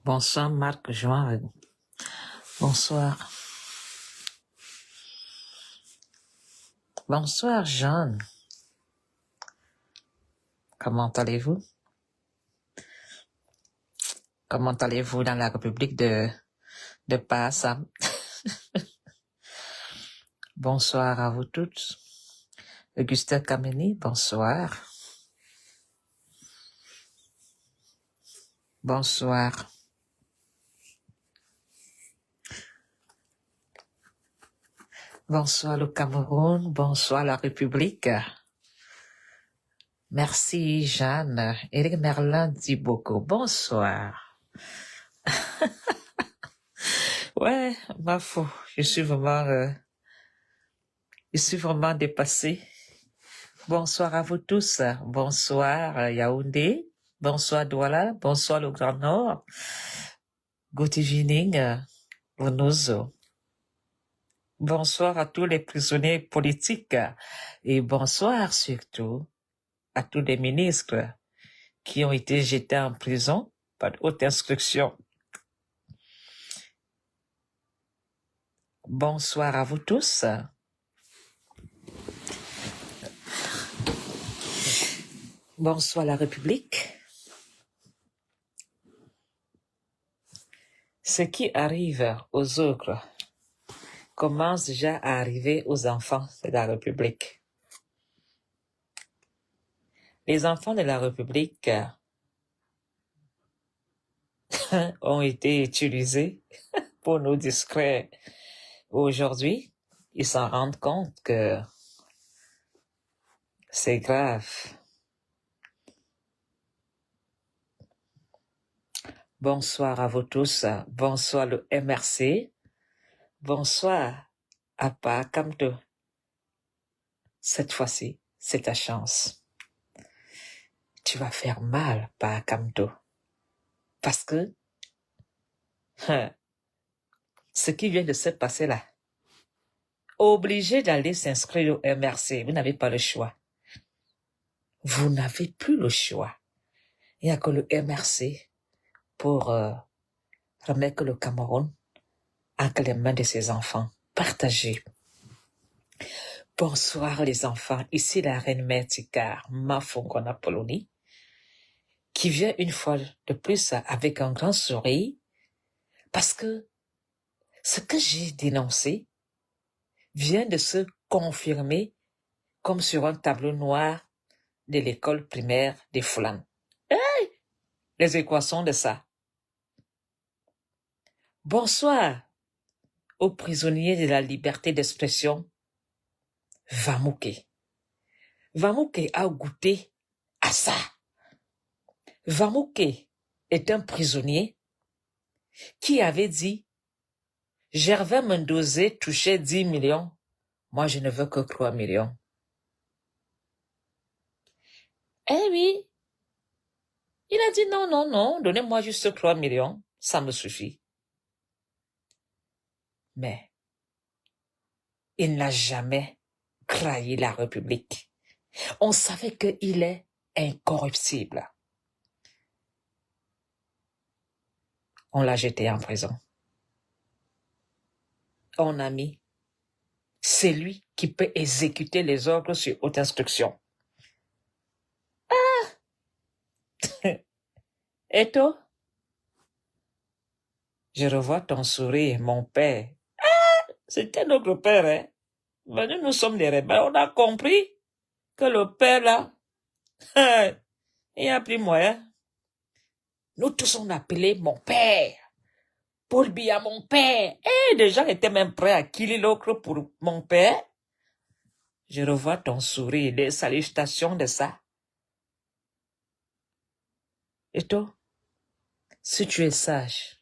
Bonsoir Marc Join. Bonsoir. Bonsoir Jeanne. Comment allez-vous? Comment allez-vous dans la République de Passam? Bonsoir à vous toutes. Augustin Kameni, bonsoir. Bonsoir. Bonsoir le Cameroun, bonsoir la République. Merci Jeanne. Éric Merlin dit beaucoup. Bonsoir. Ouais, ma foi, je suis vraiment dépassée. Bonsoir à vous tous. Bonsoir Yaoundé. Bonsoir Douala. Bonsoir le Grand Nord. Good evening, Vonozo. Bonsoir à tous les prisonniers politiques et bonsoir surtout à tous les ministres qui ont été jetés en prison par haute instruction. Bonsoir à vous tous. Bonsoir la République. Ce qui arrive aux autres commence déjà à arriver aux enfants de la République. Les enfants de la République ont été utilisés pour nous distraire. Aujourd'hui, ils s'en rendent compte que c'est grave. Bonsoir à vous tous. Bonsoir le MRC. Bonsoir à Pa Kamto. Cette fois-ci, c'est ta chance. Tu vas faire mal, Pa Kamto. Parce que ce qui vient de se passer là, obligé d'aller s'inscrire au MRC, vous n'avez pas le choix. Vous n'avez plus le choix. Il n'y a que le MRC pour remettre le Cameroun entre les mains de ses enfants. Partagez. Bonsoir les enfants, ici la reine mère Tikar, Mafongona Poloni, qui vient une fois de plus avec un grand sourire, parce que ce que j'ai dénoncé vient de se confirmer comme sur un tableau noir de l'école primaire des Foulan. Hey! Les équations de ça. Bonsoir aux prisonniers de la liberté d'expression, Vamouké. Vamouké a goûté à ça. Vamouké est un prisonnier qui avait dit « Gervais Mendozé touchait 10 millions, moi je ne veux que 3 millions. » Eh oui, il a dit « Non, non, non, donnez-moi juste 3 millions, ça me suffit. » Mais il n'a jamais trahi la République. On savait qu'il est incorruptible. On l'a jeté en prison. On a mis c'est lui qui peut exécuter les ordres sur haute instruction. Et toi? Je revois ton sourire, mon père. C'était notre père, hein? Mais nous sommes des rebelles. On a compris que le père, là, il a pris moyen. Nous tous, on appelait mon père. Paul Biya, mon père. Et des gens étaient même prêts à killer l'autre pour mon père. Je revois ton sourire, les salutations de ça. Et toi, si tu es sage,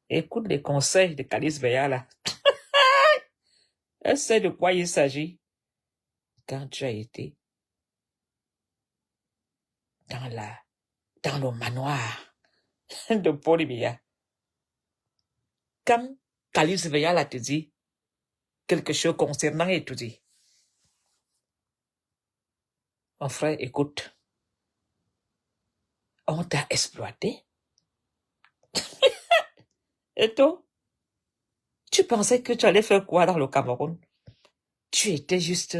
écoute les conseils de Calice Veya là. Elle sait de quoi il s'agit. Quand tu as été dans le manoir de Paul Biya, quand Calice Veya là te dit quelque chose concernant et tout dit, mon frère, écoute, on t'a exploité. Et toi, tu pensais que tu allais faire quoi dans le Cameroun? Tu étais juste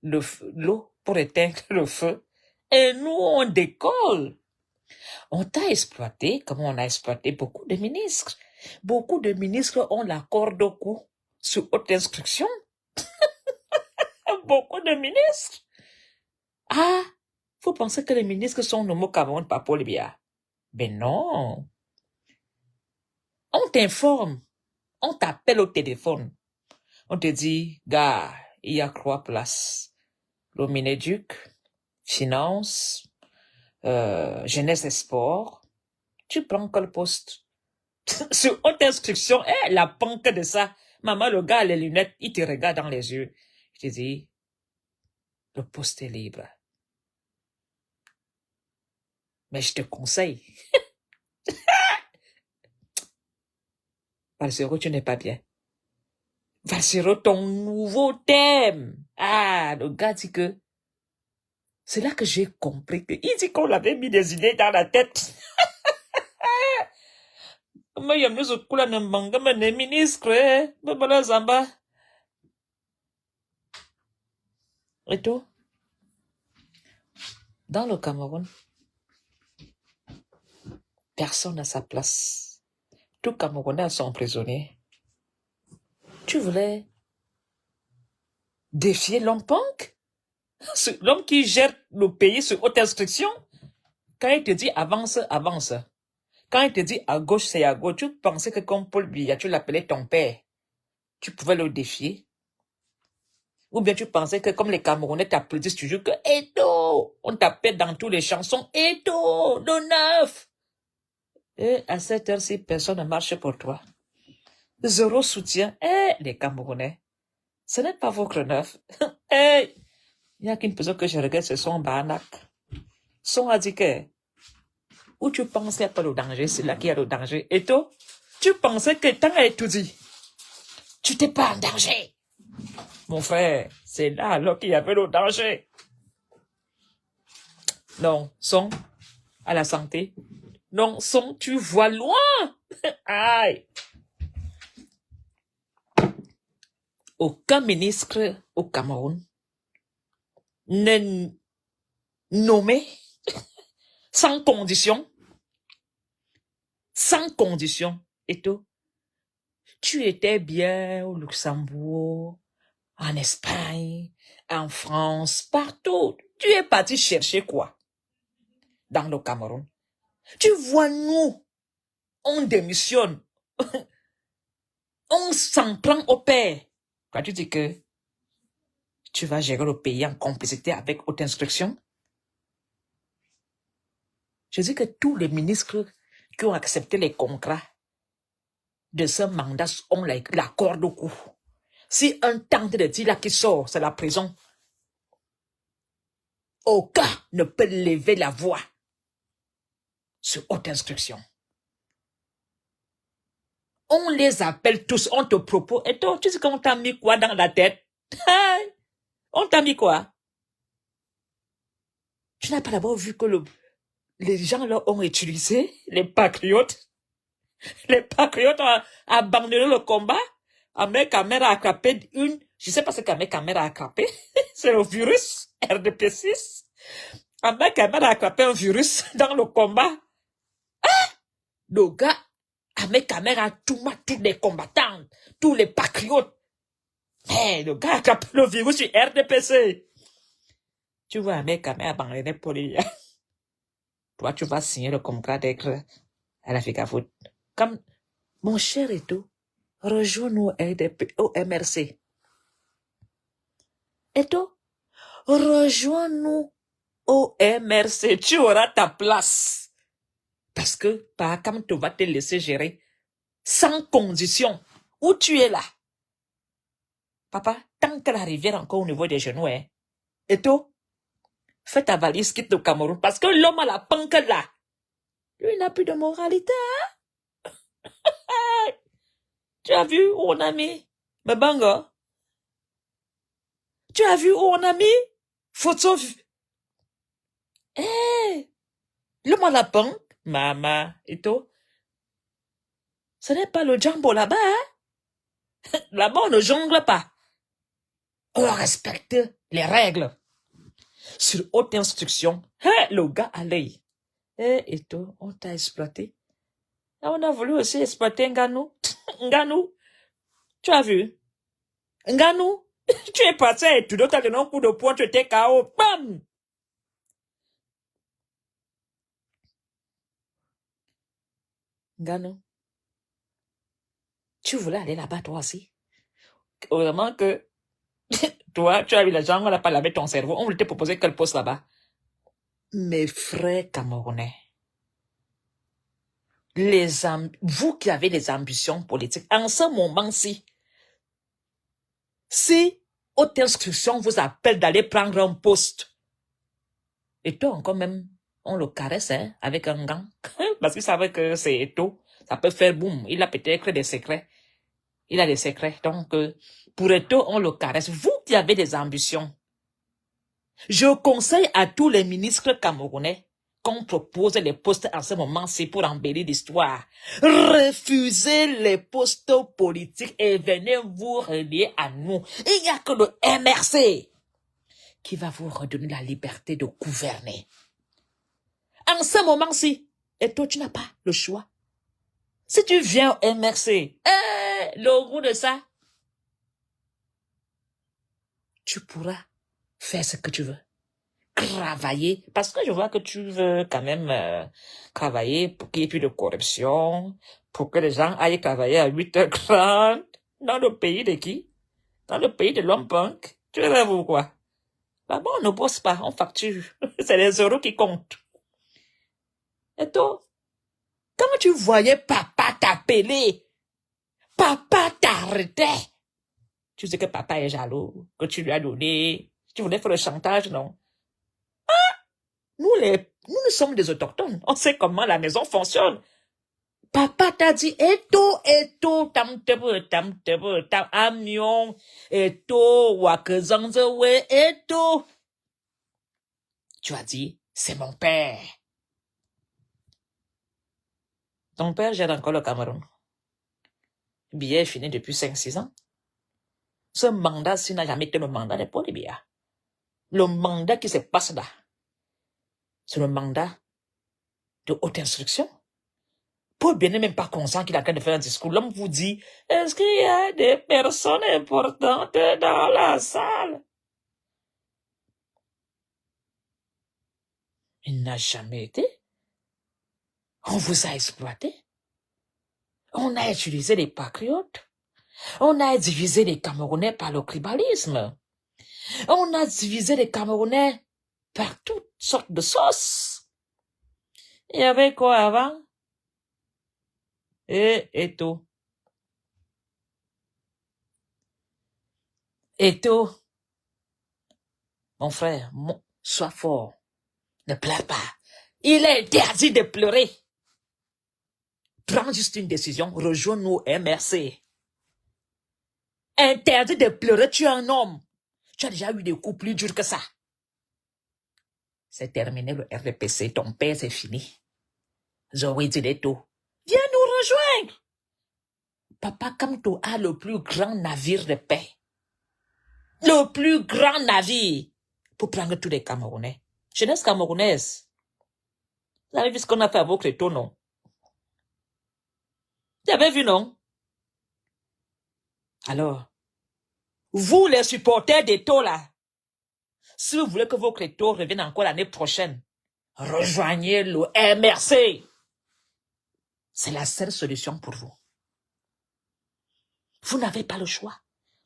l'eau pour éteindre le feu. Et nous, on décolle. On t'a exploité comme on a exploité beaucoup de ministres. Beaucoup de ministres ont la corde au cou sous haute instruction. Beaucoup de ministres. Ah, faut penser que les ministres sont nommés au Cameroun par Paul Biya. Ben non. On t'informe. On t'appelle au téléphone. On te dit, gars, il y a 3 places. Le Minéduc, finance, jeunesse et sport. Tu prends quel poste? Sur haute instruction, la panque de ça. Maman, le gars a les lunettes, il te regarde dans les yeux. Je te dis, le poste est libre. Mais je te conseille. Valsero, tu n'es pas bien. Valsero, ton nouveau thème. Ah, le gars dit que, c'est là que j'ai compris que, il dit qu'on l'avait mis des idées dans la tête. Mais il y a mis au coup là, mais ministre, mais voilà, Zamba. Et tout. Dans le Cameroun, personne n'a sa place. Tout Camerounais a son prisonnier. Tu voulais défier l'homme punk? L'homme qui gère le pays sur haute instruction? Quand il te dit avance, avance. Quand il te dit à gauche, c'est à gauche. Tu pensais que comme Paul Biya, tu l'appelais ton père. Tu pouvais le défier? Ou bien tu pensais que comme les Camerounais t'applaudissent toujours que Edo, on t'appelle dans toutes les chansons Edo, le neuf. Et à cette heure-ci, personne ne marche pour toi. Zéro soutien. Les Camerounais, ce n'est pas votre neuf. Il n'y a qu'une personne que je regarde, c'est son Banak. Son a dit que, où tu penses qu'il n'y a pas de danger, c'est là qu'il y a le danger. Et toi, tu pensais que tant à tout dit, tu t'es pas en danger. Mon frère, c'est là alors qu'il y avait le danger. Non, son, à la santé. Non, son, tu vois loin. Aïe. Aucun ministre au Cameroun n'est nommé sans condition. Sans condition. Et tout. Tu étais bien au Luxembourg, en Espagne, en France, partout. Tu es parti chercher quoi? Dans le Cameroun. Tu vois, nous, on démissionne. On s'en prend au père. Quand tu dis que tu vas gérer le pays en complicité avec haute instruction, je dis que tous les ministres qui ont accepté les contrats de ce mandat ont la corde au cou. Si un tente de dire là qui sort, c'est la prison. Aucun ne peut lever la voix sur haute instruction. On les appelle tous, on te propose. Et toi, tu sais qu'on t'a mis quoi dans la tête? On t'a mis quoi? Tu n'as pas d'abord vu que les gens là ont utilisé les patriotes. Les patriotes ont abandonné le combat. Ahmed Kamer a attrapé une, je sais pas ce qu'Ahmed Kamer a attrapé. C'est le virus RDP6. Ahmed Kamer a attrapé un virus dans le combat. Le gars, Ahmed Kamer a tout mat, tous les combattants, tous les patriotes. Le gars a attrapé le virus sur RDPC. Tu vois, Ahmed Kamer a abandonné pour lui. Toi, tu vas signer le contrat d'être à la FICAFOOT. Comme, mon cher et tout, rejoins-nous au MRC. Et toi, rejoins-nous au MRC. Tu auras ta place. Parce que Pahakam te va te laisser gérer sans condition. Où tu es là. Papa, tant que la rivière est encore au niveau des genoux, hein. Et toi, fais ta valise, quitte le Cameroun. Parce que l'homme à la panque là, lui, il n'a plus de moralité. Hein? Tu as vu où on a mis Mbanga? Tu as vu où on a mis photo? Eh, 'L'homme à la panque, maman, et toi, Ce n'est pas le Djambo là-bas, hein? Là-bas, on ne jongle pas. On respecte les règles. Sur haute instruction, le gars à l'œil. Et toi, on t'a exploité. On a voulu aussi exploiter Nganou. Nganou, tu as vu? Nganou, tu es passé et tu as donné un coup de poing, tu étais KO. Bam! Nganou, tu voulais aller là-bas toi aussi? Heureusement que toi, tu as eu l'argent, on n'a pas lavé ton cerveau. On voulait te proposer quel poste là-bas. Mes frères camerounais, vous qui avez des ambitions politiques, en ce moment-ci, si haute instruction vous appelle d'aller prendre un poste, et toi encore même, on le caresse hein, avec un gant, parce qu'il savait que c'est Eto, ça peut faire boum, il a peut-être des secrets, il a des secrets, donc pour Eto, on le caresse. Vous qui avez des ambitions, je conseille à tous les ministres camerounais qu'on propose les postes en ce moment-ci pour embellir l'histoire. Refusez les postes politiques et venez vous relier à nous. Il n'y a que le MRC qui va vous redonner la liberté de gouverner. En ce moment-ci, et toi, tu n'as pas le choix. Si tu viens au MRC, le goût de ça, tu pourras faire ce que tu veux. Travailler, parce que je vois que tu veux quand même travailler pour qu'il n'y ait plus de corruption, pour que les gens aillent travailler à 8h30 dans le pays de qui? Dans le pays de l'homme punk. Tu rêves ou quoi? Là-bas, on ne bosse pas, on facture. C'est les euros qui comptent. Et toi, quand tu voyais papa t'appeler, papa t'arrêtait, tu sais que papa est jaloux, que tu lui as donné, tu voulais faire le chantage, non? Nous, nous sommes des autochtones. On sait comment la maison fonctionne. Papa t'a dit, tam amion, wakezanzewe, Tu as dit, c'est mon père. Ton père gère encore le Cameroun. Billet est fini depuis 5-6 ans. Ce mandat-ci n'a jamais été le mandat des Paul Biya. Le mandat qui se passe là, c'est le mandat de haute instruction. Paul Biya n'est même pas conscient qu'il est en train de faire un discours. L'homme vous dit, est-ce qu'il y a des personnes importantes dans la salle? Il n'a jamais été. On vous a exploité. On a utilisé les patriotes. On a divisé les Camerounais par le tribalisme. On a divisé les Camerounais par toutes sortes de sauces. Il y avait quoi avant? Et tout. Et tout. Mon frère, sois fort. Ne pleure pas. Il est interdit de pleurer. Prends juste une décision. Rejoins-nous au MRC. Interdit de pleurer, tu es un homme. Tu as déjà eu des coups plus durs que ça. C'est terminé le RDPC. Ton père, c'est fini. Zoé Dileto. Viens nous rejoindre. Papa Kamto a le plus grand navire de paix. Le plus grand navire pour prendre tous les Camerounais. Jeunesse camerounaise. Vous avez vu ce qu'on a fait à vos crétaux, non? Vous avez vu, non? Alors, vous les supporters des taux là, si vous voulez que vos crétaux reviennent encore l'année prochaine, rejoignez le MRC. C'est la seule solution pour vous. Vous n'avez pas le choix.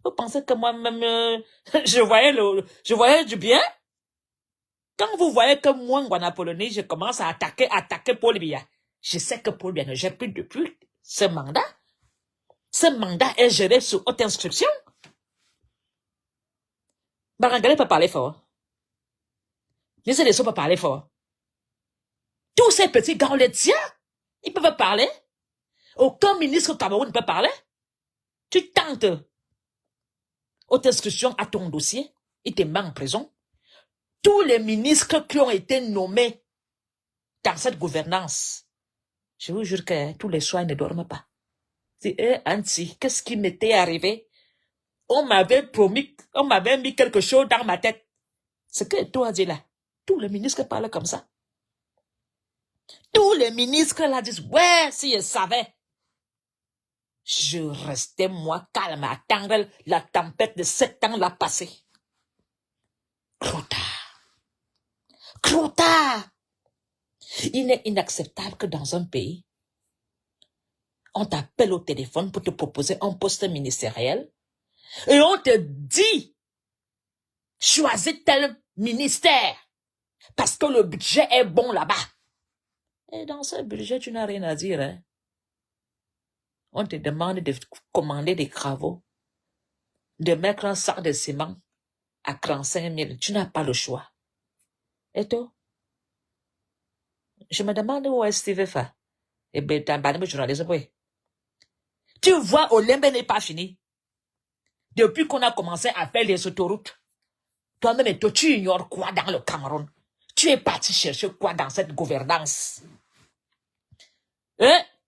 Vous pensez que moi-même, je voyais du bien? Quand vous voyez que moi, en Apollonie, je commence à attaquer Paul Biya, je sais que Paul Biya ne gère plus depuis ce mandat. Ce mandat est géré sous haute instruction. Barangale peut parler fort. Les élections peuvent parler fort. Tous ces petits gars, on les tient. Ils peuvent parler. Aucun ministre au Cameroun ne peut parler. Tu tentes haute instruction à ton dossier. Il te met en prison. Tous les ministres qui ont été nommés dans cette gouvernance, je vous jure que tous les soirs, ils ne dorment pas. C'est Anti, qu'est-ce qui m'était arrivé? On m'avait promis, on m'avait mis quelque chose dans ma tête. Ce que toi dit là, tous les ministres parlent comme ça. Tous les ministres là disent, ouais, si je savais. Je restais, moi, calme, à attendre la tempête de 7 ans l'a passée. Trop tard. Trop tard. Il est inacceptable que dans un pays, on t'appelle au téléphone pour te proposer un poste ministériel et on te dit, choisis tel ministère parce que le budget est bon là-bas. Et dans ce budget, tu n'as rien à dire, hein. On te demande de commander des travaux, de mettre un sac de ciment à 35 000. Tu n'as pas le choix. Et toi? Je me demande où est Steve Fa. Eh bien, t'as pas de journalisme, oui. Tu vois, Olembe n'est pas fini. Depuis qu'on a commencé à faire les autoroutes, toi-même et toi, tu ignores quoi dans le Cameroun? Tu es parti chercher quoi dans cette gouvernance?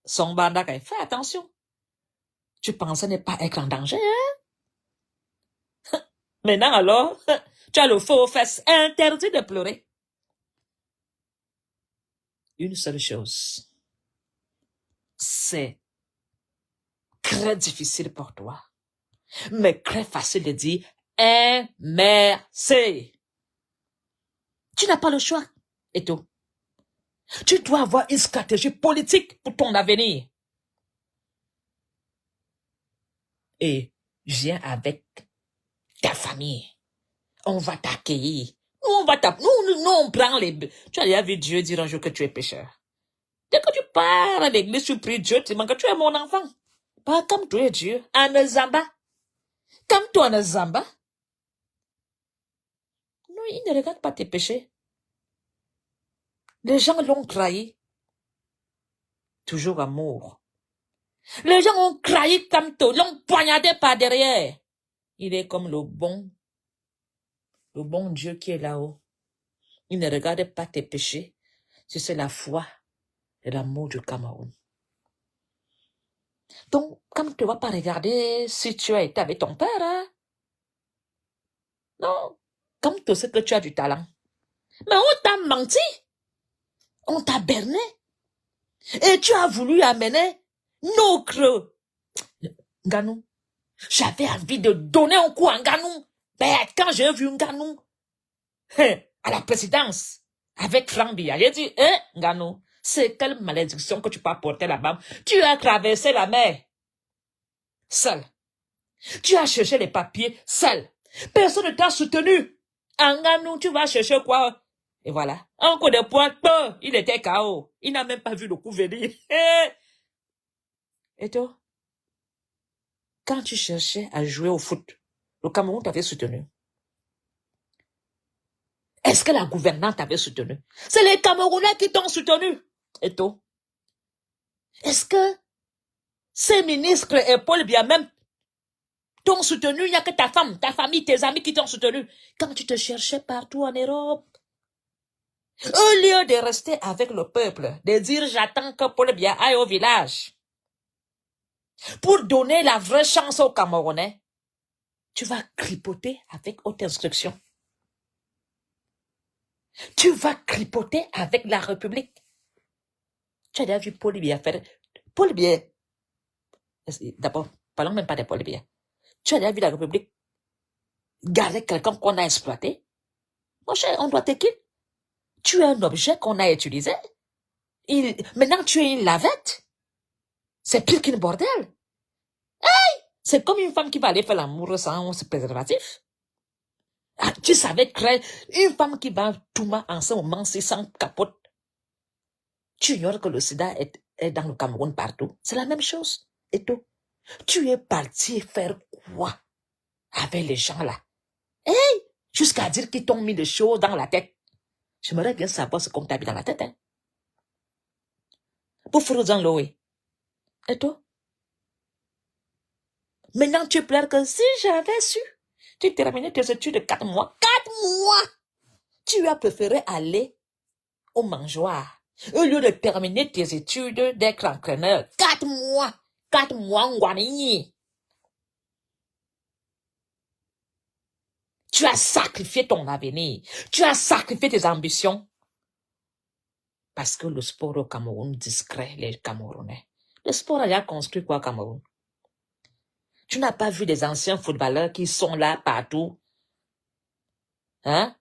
Son bandak, fais attention. Tu pensais ne pas être en danger, hein? Maintenant alors, tu as le feu aux fesses, interdit de pleurer. Une seule chose. C'est très difficile pour toi, mais très facile de dire merci. Tu n'as pas le choix, et tout. Tu dois avoir une stratégie politique pour ton avenir. Et viens avec ta famille. On va t'accueillir. Nous, on prend les... Tu as déjà vu Dieu dire un jour que tu es pécheur. Dès que tu pars à l'église, tu pries Dieu, tu demandes que tu es mon enfant. Pas comme tu es Dieu. Anazamba. Comme toi, Anazamba. Non, il ne regarde pas tes péchés. Les gens l'ont trahi. Toujours amour. Les gens ont trahi comme toi, l'ont poignardé par derrière. Il est comme le bon Dieu qui est là-haut. Il ne regarde pas tes péchés. C'est la foi et l'amour du Cameroun. Donc, comme tu ne vas pas regarder si tu as été avec ton père, hein? Non. Comme tu sais que tu as du talent. Mais on t'a menti. On t'a berné. Et tu as voulu amener notre Nganou. J'avais envie de donner un coup à Nganou. Ben, quand j'ai vu Nganou à la présidence avec Franck Biya, j'ai dit, Nganou, c'est quelle malédiction que tu peux apporter là-bas? Tu as traversé la mer seul. Tu as cherché les papiers seul. Personne ne t'a soutenu. Nganou, tu vas chercher quoi? Et voilà. Un coup de poing, il était KO. Il n'a même pas vu le coup venir. Et toi? Quand tu cherchais à jouer au foot, le Cameroun t'avait soutenu. Est-ce que la gouvernante t'avait soutenu? C'est les Camerounais qui t'ont soutenu. Et toi? Est-ce que ces ministres et Paul Biya même t'ont soutenu? Il n'y a que ta femme, ta famille, tes amis qui t'ont soutenu. Quand tu te cherchais partout en Europe, au lieu de rester avec le peuple, de dire j'attends que Paul Biya aille au village, pour donner la vraie chance aux Camerounais, tu vas cripoter avec haute instruction. Tu vas cripoter avec la République. Tu as déjà vu Paul Biya faire... Paul Biya... D'abord, parlons même pas de Paul Biya. Tu as déjà vu la République garder quelqu'un qu'on a exploité? Mon cher, on doit te quitter. Tu es un objet qu'on a utilisé. Maintenant, tu es une lavette. C'est pire qu'une bordel. Hey! C'est comme une femme qui va aller faire l'amour sans préservatif. Ah, tu savais que une femme qui va tout en ce moment, c'est sans capote. Tu ignores que le sida est dans le Cameroun partout. C'est la même chose. Et toi, tu es parti faire quoi avec les gens là? Hey! Jusqu'à dire qu'ils t'ont mis des choses dans la tête. J'aimerais bien savoir ce qu'on t'a mis dans la tête, hein. Pour faire dans l'eau. Et toi? Maintenant, tu pleures que si j'avais su, tu terminais tes études de 4 mois. 4 mois! Tu as préféré aller au mangeoir au lieu de terminer tes études d'être entraîneur. 4 mois! 4 mois, Ngwanini. Tu as sacrifié ton avenir. Tu as sacrifié tes ambitions. Parce que le sport au Cameroun discret les Camerounais. Le sport a construit quoi au Cameroun? Tu n'as pas vu des anciens footballeurs qui sont là partout? Hein?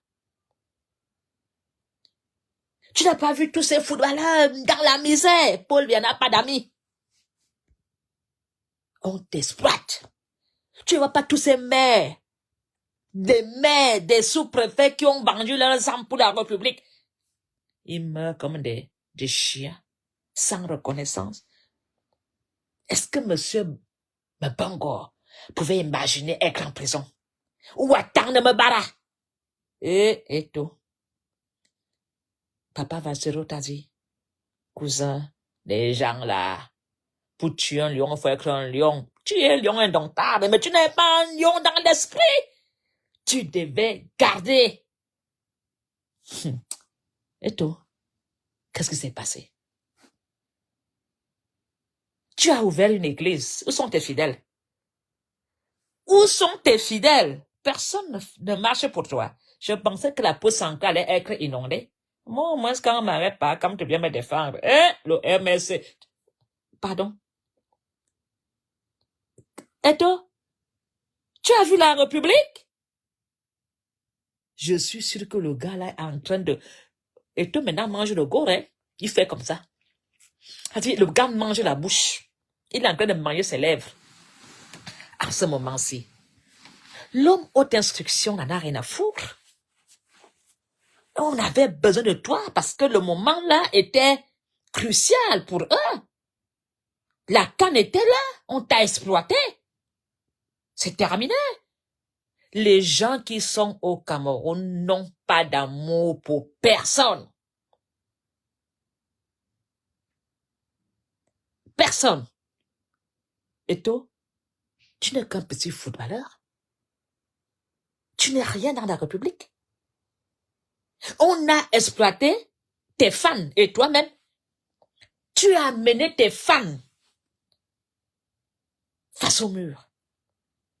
Tu n'as pas vu tous ces footballeurs dans la misère? Paul n'a pas d'amis. On t'exploite. Tu ne vois pas tous ces maires, des sous-préfets qui ont vendu leurs âmes pour la République. Ils meurent comme des chiens, sans reconnaissance. Est-ce que monsieur Mbango pouvait imaginer être en prison? Ou attendre Mbara? Et tout. Papa Vassero t'a dit, cousin, les gens là, pour tuer un lion, il faut être un lion. Tu es un lion indomptable, mais tu n'es pas un lion dans l'esprit. Tu devais garder. Et tout. Qu'est-ce qui s'est passé? Tu as ouvert une église. Où sont tes fidèles? Où sont tes fidèles? Personne ne marche pour toi. Je pensais que la Poussanka allait être inondée. Moi, au moins, quand on m'arrête pas, comme tu viens me défendre. Le MSC. Pardon? Et toi? Tu as vu la République? Je suis sûr que le gars là est en train de... Et toi, maintenant, mange le gore, hein? Il fait comme ça. Le gars mange la bouche. Il est en train de manger ses lèvres. À ce moment-ci, l'homme haute instruction n'en a rien à foutre. On avait besoin de toi parce que le moment là était crucial pour eux. La canne était là, on t'a exploité. C'est terminé. Les gens qui sont au Cameroun n'ont pas d'amour pour personne. Personne. Et toi, tu n'es qu'un petit footballeur. Tu n'es rien dans la République. On a exploité tes fans et toi-même. Tu as amené tes fans face au mur.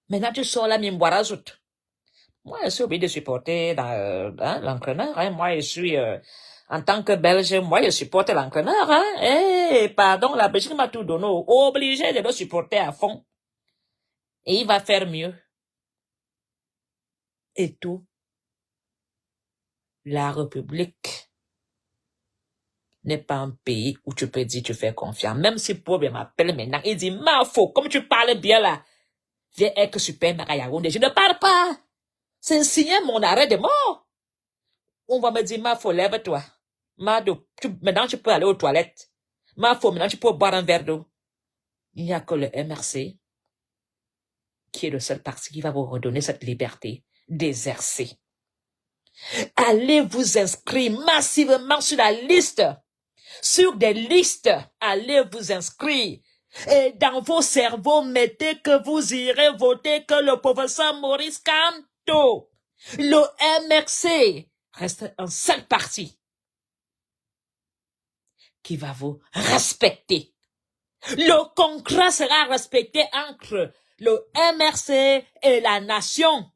Maintenant, tu sors la Mimboarazout. Moi, je suis obligé de supporter l'entraîneur. Hein. Moi, je suis, en tant que Belge, moi, je supporte l'entraîneur. Hein. Pardon, la Belgique m'a tout donné. Obligé de le supporter à fond. Et il va faire mieux. Et tout. La République n'est pas un pays où tu peux dire tu fais confiance. Même si Paul m'appelle maintenant, il dit, Mafo, comme tu parles bien là, viens être super Yaoundé. Je ne parle pas. C'est signer mon arrêt de mort. On va me dire, Mafo, lève-toi. Maintenant tu peux aller aux toilettes. Mafo, maintenant tu peux boire un verre d'eau. Il n'y a que le MRC qui est le seul parti qui va vous redonner cette liberté d'exercer. Allez vous inscrire massivement sur la liste. Sur des listes, allez vous inscrire. Et dans vos cerveaux, mettez que vous irez voter que le professeur Maurice Kamto. Le MRC reste un seul parti qui va vous respecter. Le congrès sera respecté entre le MRC et la nation.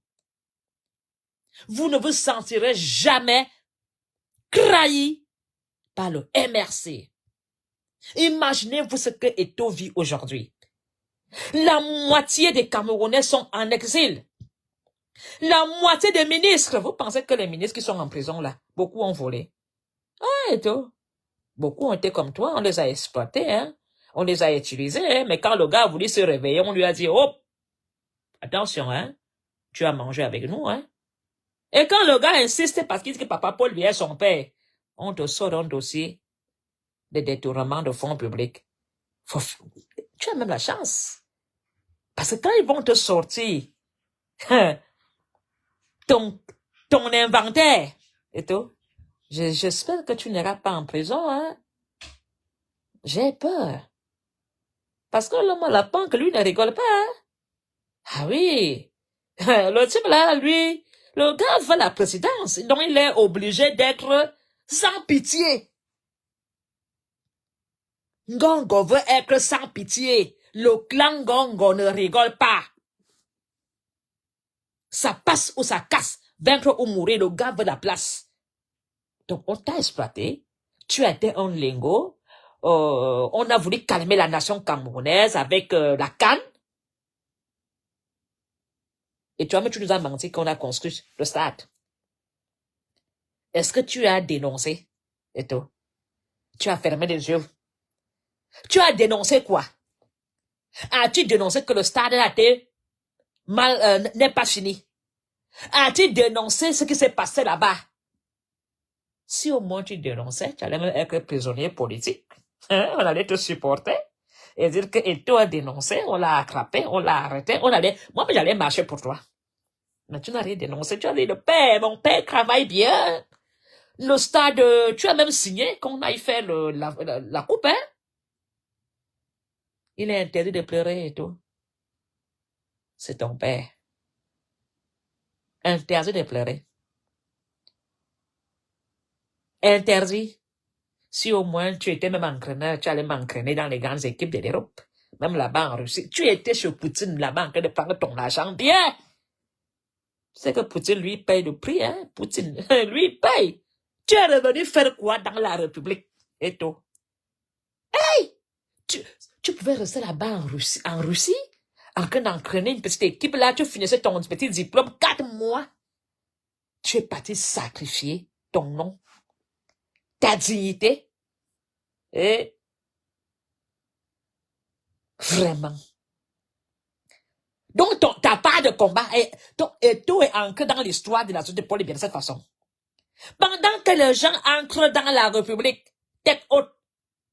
Vous ne vous sentirez jamais trahi par le MRC. Imaginez-vous ce que Eto'o vit aujourd'hui. La moitié des Camerounais sont en exil. La moitié des ministres. Vous pensez que les ministres qui sont en prison là, beaucoup ont volé? Ah, Eto'o. Beaucoup ont été comme toi, on les a exploités, hein. On les a utilisés, hein. Mais quand le gars a voulu se réveiller, on lui a dit, oh, attention, hein. Tu as mangé avec nous, hein. Et quand le gars insiste parce qu'il dit que papa Paul lui est son père, on te sort un dossier de détournement de fonds publics. Tu as même la chance. Parce que quand ils vont te sortir ton inventaire et tout, j'espère que tu n'iras pas en prison, hein. J'ai peur. Parce que l'homme à la banque, lui, ne rigole pas, hein. Ah oui. Le type là, lui, le gars veut la présidence, donc il est obligé d'être sans pitié. Ngongo veut être sans pitié. Le clan Gongo ne rigole pas. Ça passe ou ça casse. Vaincre ou mourir, le gars veut la place. Donc, on t'a exploité. Tu as été un lingot. On a voulu calmer la nation camerounaise avec la canne. Et toi, mais tu nous as menti qu'on a construit le stade. Est-ce que tu as dénoncé? Et toi? Tu as fermé les yeux. Tu as dénoncé quoi? As-tu dénoncé que le stade a été n'est pas fini? As-tu dénoncé ce qui s'est passé là-bas? Si au moins tu dénonçais, tu allais même être prisonnier politique. Hein? On allait te supporter et dire que Eto a dénoncé, on l'a attrapé, on l'a arrêté, moi j'allais marcher pour toi. Mais tu n'as rien dénoncé, tu as dit mon père travaille bien. Le stade, tu as même signé qu'on aille faire la coupe, hein? Il est interdit de pleurer et tout. C'est ton père. Interdit de pleurer. Interdit. Si au moins tu étais même entraîneur, tu allais m'entraîner dans les grandes équipes de l'Europe. Même là-bas en Russie. Tu étais chez Poutine là-bas en train de prendre ton argent bien. Tu sais que Poutine, lui, paye le prix, hein? Poutine, lui, paye. Tu es revenu faire quoi dans la République? Et tout. Hey! Tu pouvais rester là-bas en Russie, en train d'entraîner une petite équipe. Là, tu finissais ton petit diplôme 4 mois. Tu es parti sacrifier ton nom, ta dignité. Et vraiment. Donc, ta part de combat et tout est ancré dans l'histoire de la société politique de cette façon. Pendant que les gens entrent dans la République, tête haute,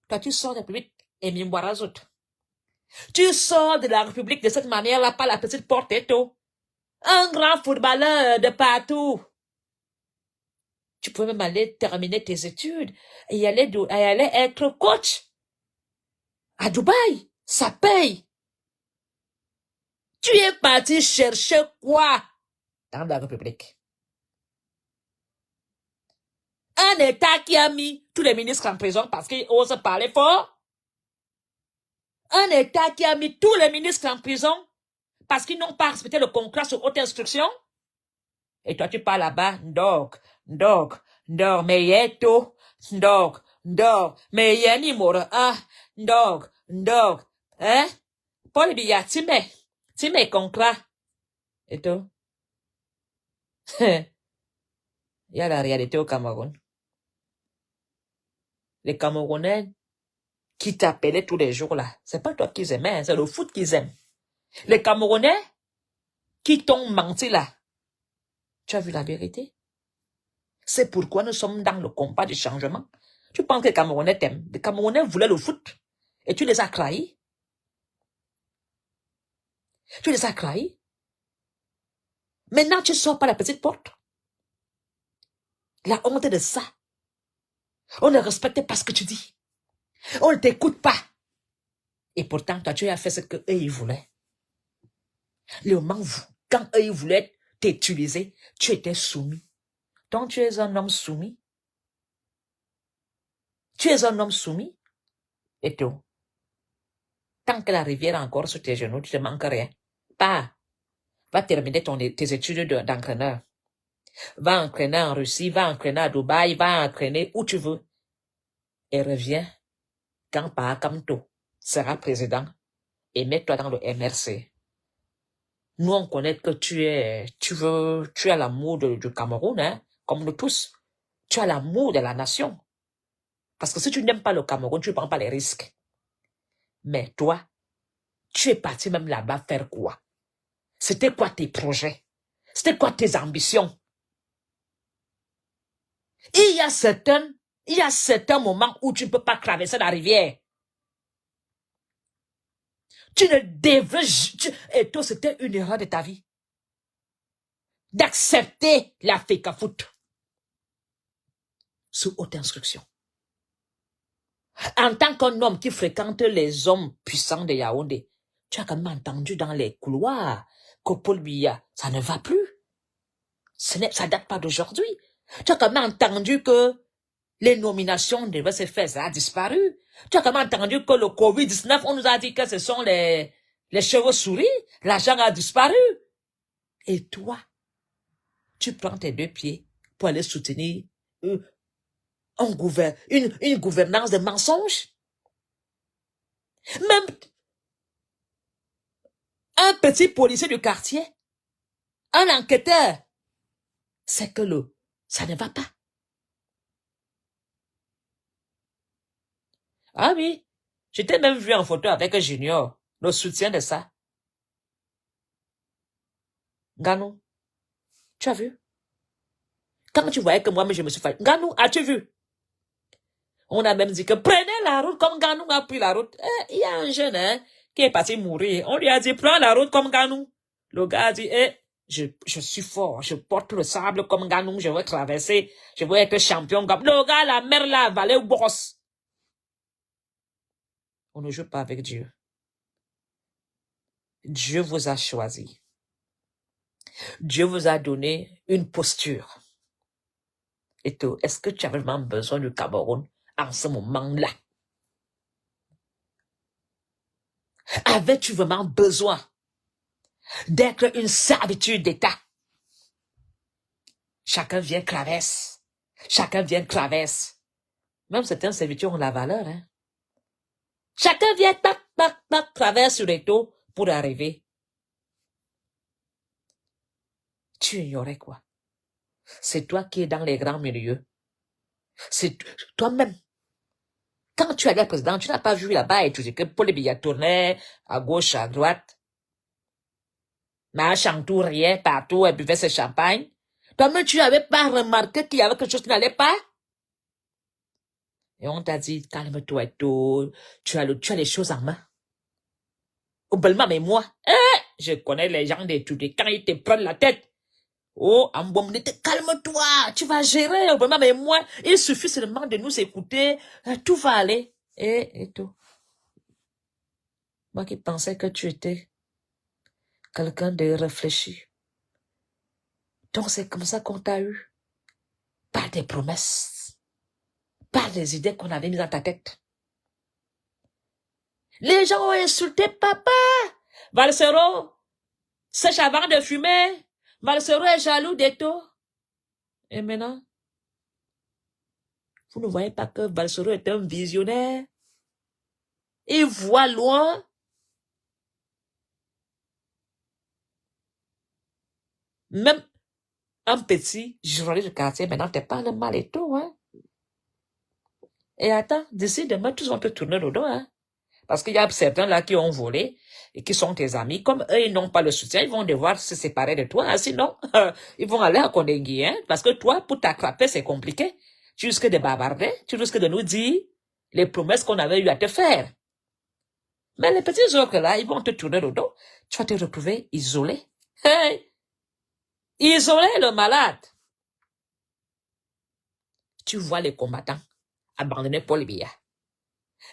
toi tu sors de la République et Mimboirazout. Tu sors de la République de cette manière-là par la petite porte et tout. Un grand footballeur de partout. Tu pouvais même aller terminer tes études et aller être coach. À Dubaï, ça paye. Tu es parti chercher quoi dans la République? Un État qui a mis tous les ministres en prison parce qu'ils osent parler fort. Un État qui a mis tous les ministres en prison parce qu'ils n'ont pas respecté le contrat sur haute instruction. Et toi, tu parles là-bas, ndog, mais yeto, ndog, mais yeni mora, ndog, hein? Paul Biya, time contrat. Et tout. Il y a la réalité au Cameroun. Les Camerounais qui t'appelaient tous les jours là, c'est pas toi qu'ils aimaient, c'est le foot qu'ils aiment. Les Camerounais qui t'ont menti là, tu as vu la vérité? C'est pourquoi nous sommes dans le combat du changement. Tu penses que les Camerounais t'aiment? Les Camerounais voulaient le foot et tu les as trahis. Tu les as trahis. Maintenant, tu sors par la petite porte. La honte de ça. On ne respecte pas ce que tu dis. On ne t'écoute pas. Et pourtant, toi, tu as fait ce qu'eux, ils voulaient. Le moment où, quand eux, ils voulaient t'utiliser, tu étais soumis. Donc, tu es un homme soumis. Tu es un homme soumis. Et tout. Tant que la rivière est encore sous tes genoux, tu ne te manques rien. Pas. Va terminer tes études d'entraîneur. Va entraîner en Russie, va entraîner à Dubaï, va entraîner où tu veux. Et reviens quand Pahakamto sera président et mets-toi dans le MRC. Nous, on connaît que tu as l'amour du Cameroun, hein, comme nous tous. Tu as l'amour de la nation. Parce que si tu n'aimes pas le Cameroun, tu ne prends pas les risques. Mais toi, tu es parti même là-bas faire quoi? C'était quoi tes projets? C'était quoi tes ambitions? Il y a certains moments où tu ne peux pas traverser la rivière. Tu ne devrais... Et toi, c'était une erreur de ta vie. D'accepter la FECAFOOT sous haute instruction. En tant qu'un homme qui fréquente les hommes puissants de Yaoundé, tu as quand même entendu dans les couloirs que Paul Biya, ça ne va plus. Ça date pas d'aujourd'hui. Tu as quand même entendu que les nominations devaient se faire, ça a disparu. Tu as quand même entendu que le Covid-19, on nous a dit que ce sont les chauves-souris, l'argent a disparu. Et toi, tu prends tes 2 pieds pour aller soutenir une gouvernance de mensonges. Même un petit policier du quartier, un enquêteur, c'est que ça ne va pas. Ah oui, j'étais même vu en photo avec Junior, le soutien de ça. Ganou, tu as vu? Quand tu voyais que moi, je me suis fait, Ganou, as-tu vu? On a même dit que prenez la route comme Ganou a pris la route. Il y a un jeune qui est parti mourir. On lui a dit, prends la route comme Ganou. Le gars a dit, je suis fort, je porte le sable comme Ganou, je veux traverser, je veux être champion. Le gars, la mer l'a avalé au brosse. On ne joue pas avec Dieu. Dieu vous a choisi. Dieu vous a donné une posture. Et tout, est-ce que tu as vraiment besoin du Cameroun en ce moment-là? Avais-tu vraiment besoin d'être une servitude d'État? Chacun vient traverse. Chacun vient traverse. Même certaines servitudes ont la valeur. Hein? Chacun vient traverse sur les taux pour arriver. Tu ignorais quoi? C'est toi qui es dans les grands milieux. C'est toi-même. Quand tu allais président, tu n'as pas vu là-bas et tu dis que Paul Biya tournait à gauche, à droite. Mais Chantou riait partout et buvait ses champagnes. Toi-même, tu n'avais pas remarqué qu'il y avait quelque chose qui n'allait pas? Et on t'a dit, calme-toi et tout. Tu as les choses en main. Oublement, mais moi, je connais les gens des tout. Quand ils te prennent la tête, oh, en bon, calme-toi, tu vas gérer. Oublement, mais moi, il suffit seulement de nous écouter. Tout va aller. Et tout. Moi qui pensais que tu étais quelqu'un de réfléchi. Donc c'est comme ça qu'on t'a eu. Par des promesses. Par des idées qu'on avait mises dans ta tête. Les gens ont insulté papa. Valsero sèche avant de fumer. Valsero est jaloux d'Eto. Et maintenant, vous ne voyez pas que Valsero est un visionnaire. Il voit loin. Même un petit journaliste de quartier, maintenant, t'es pas le mal et tout, hein. Et attends, d'ici demain, tous vont te tourner le dos, hein. Parce qu'il y a certains là qui ont volé et qui sont tes amis. Comme eux, ils n'ont pas le soutien, ils vont devoir se séparer de toi. Hein. Sinon, ils vont aller à Kondengui. Hein. Parce que toi, pour t'attraper, c'est compliqué. Tu risques de bavarder. Tu risques de nous dire les promesses qu'on avait eu à te faire. Mais les petits autres là, ils vont te tourner le dos. Tu vas te retrouver isolé. Hey! Isolé, le malade. Tu vois les combattants abandonner Paul Biya.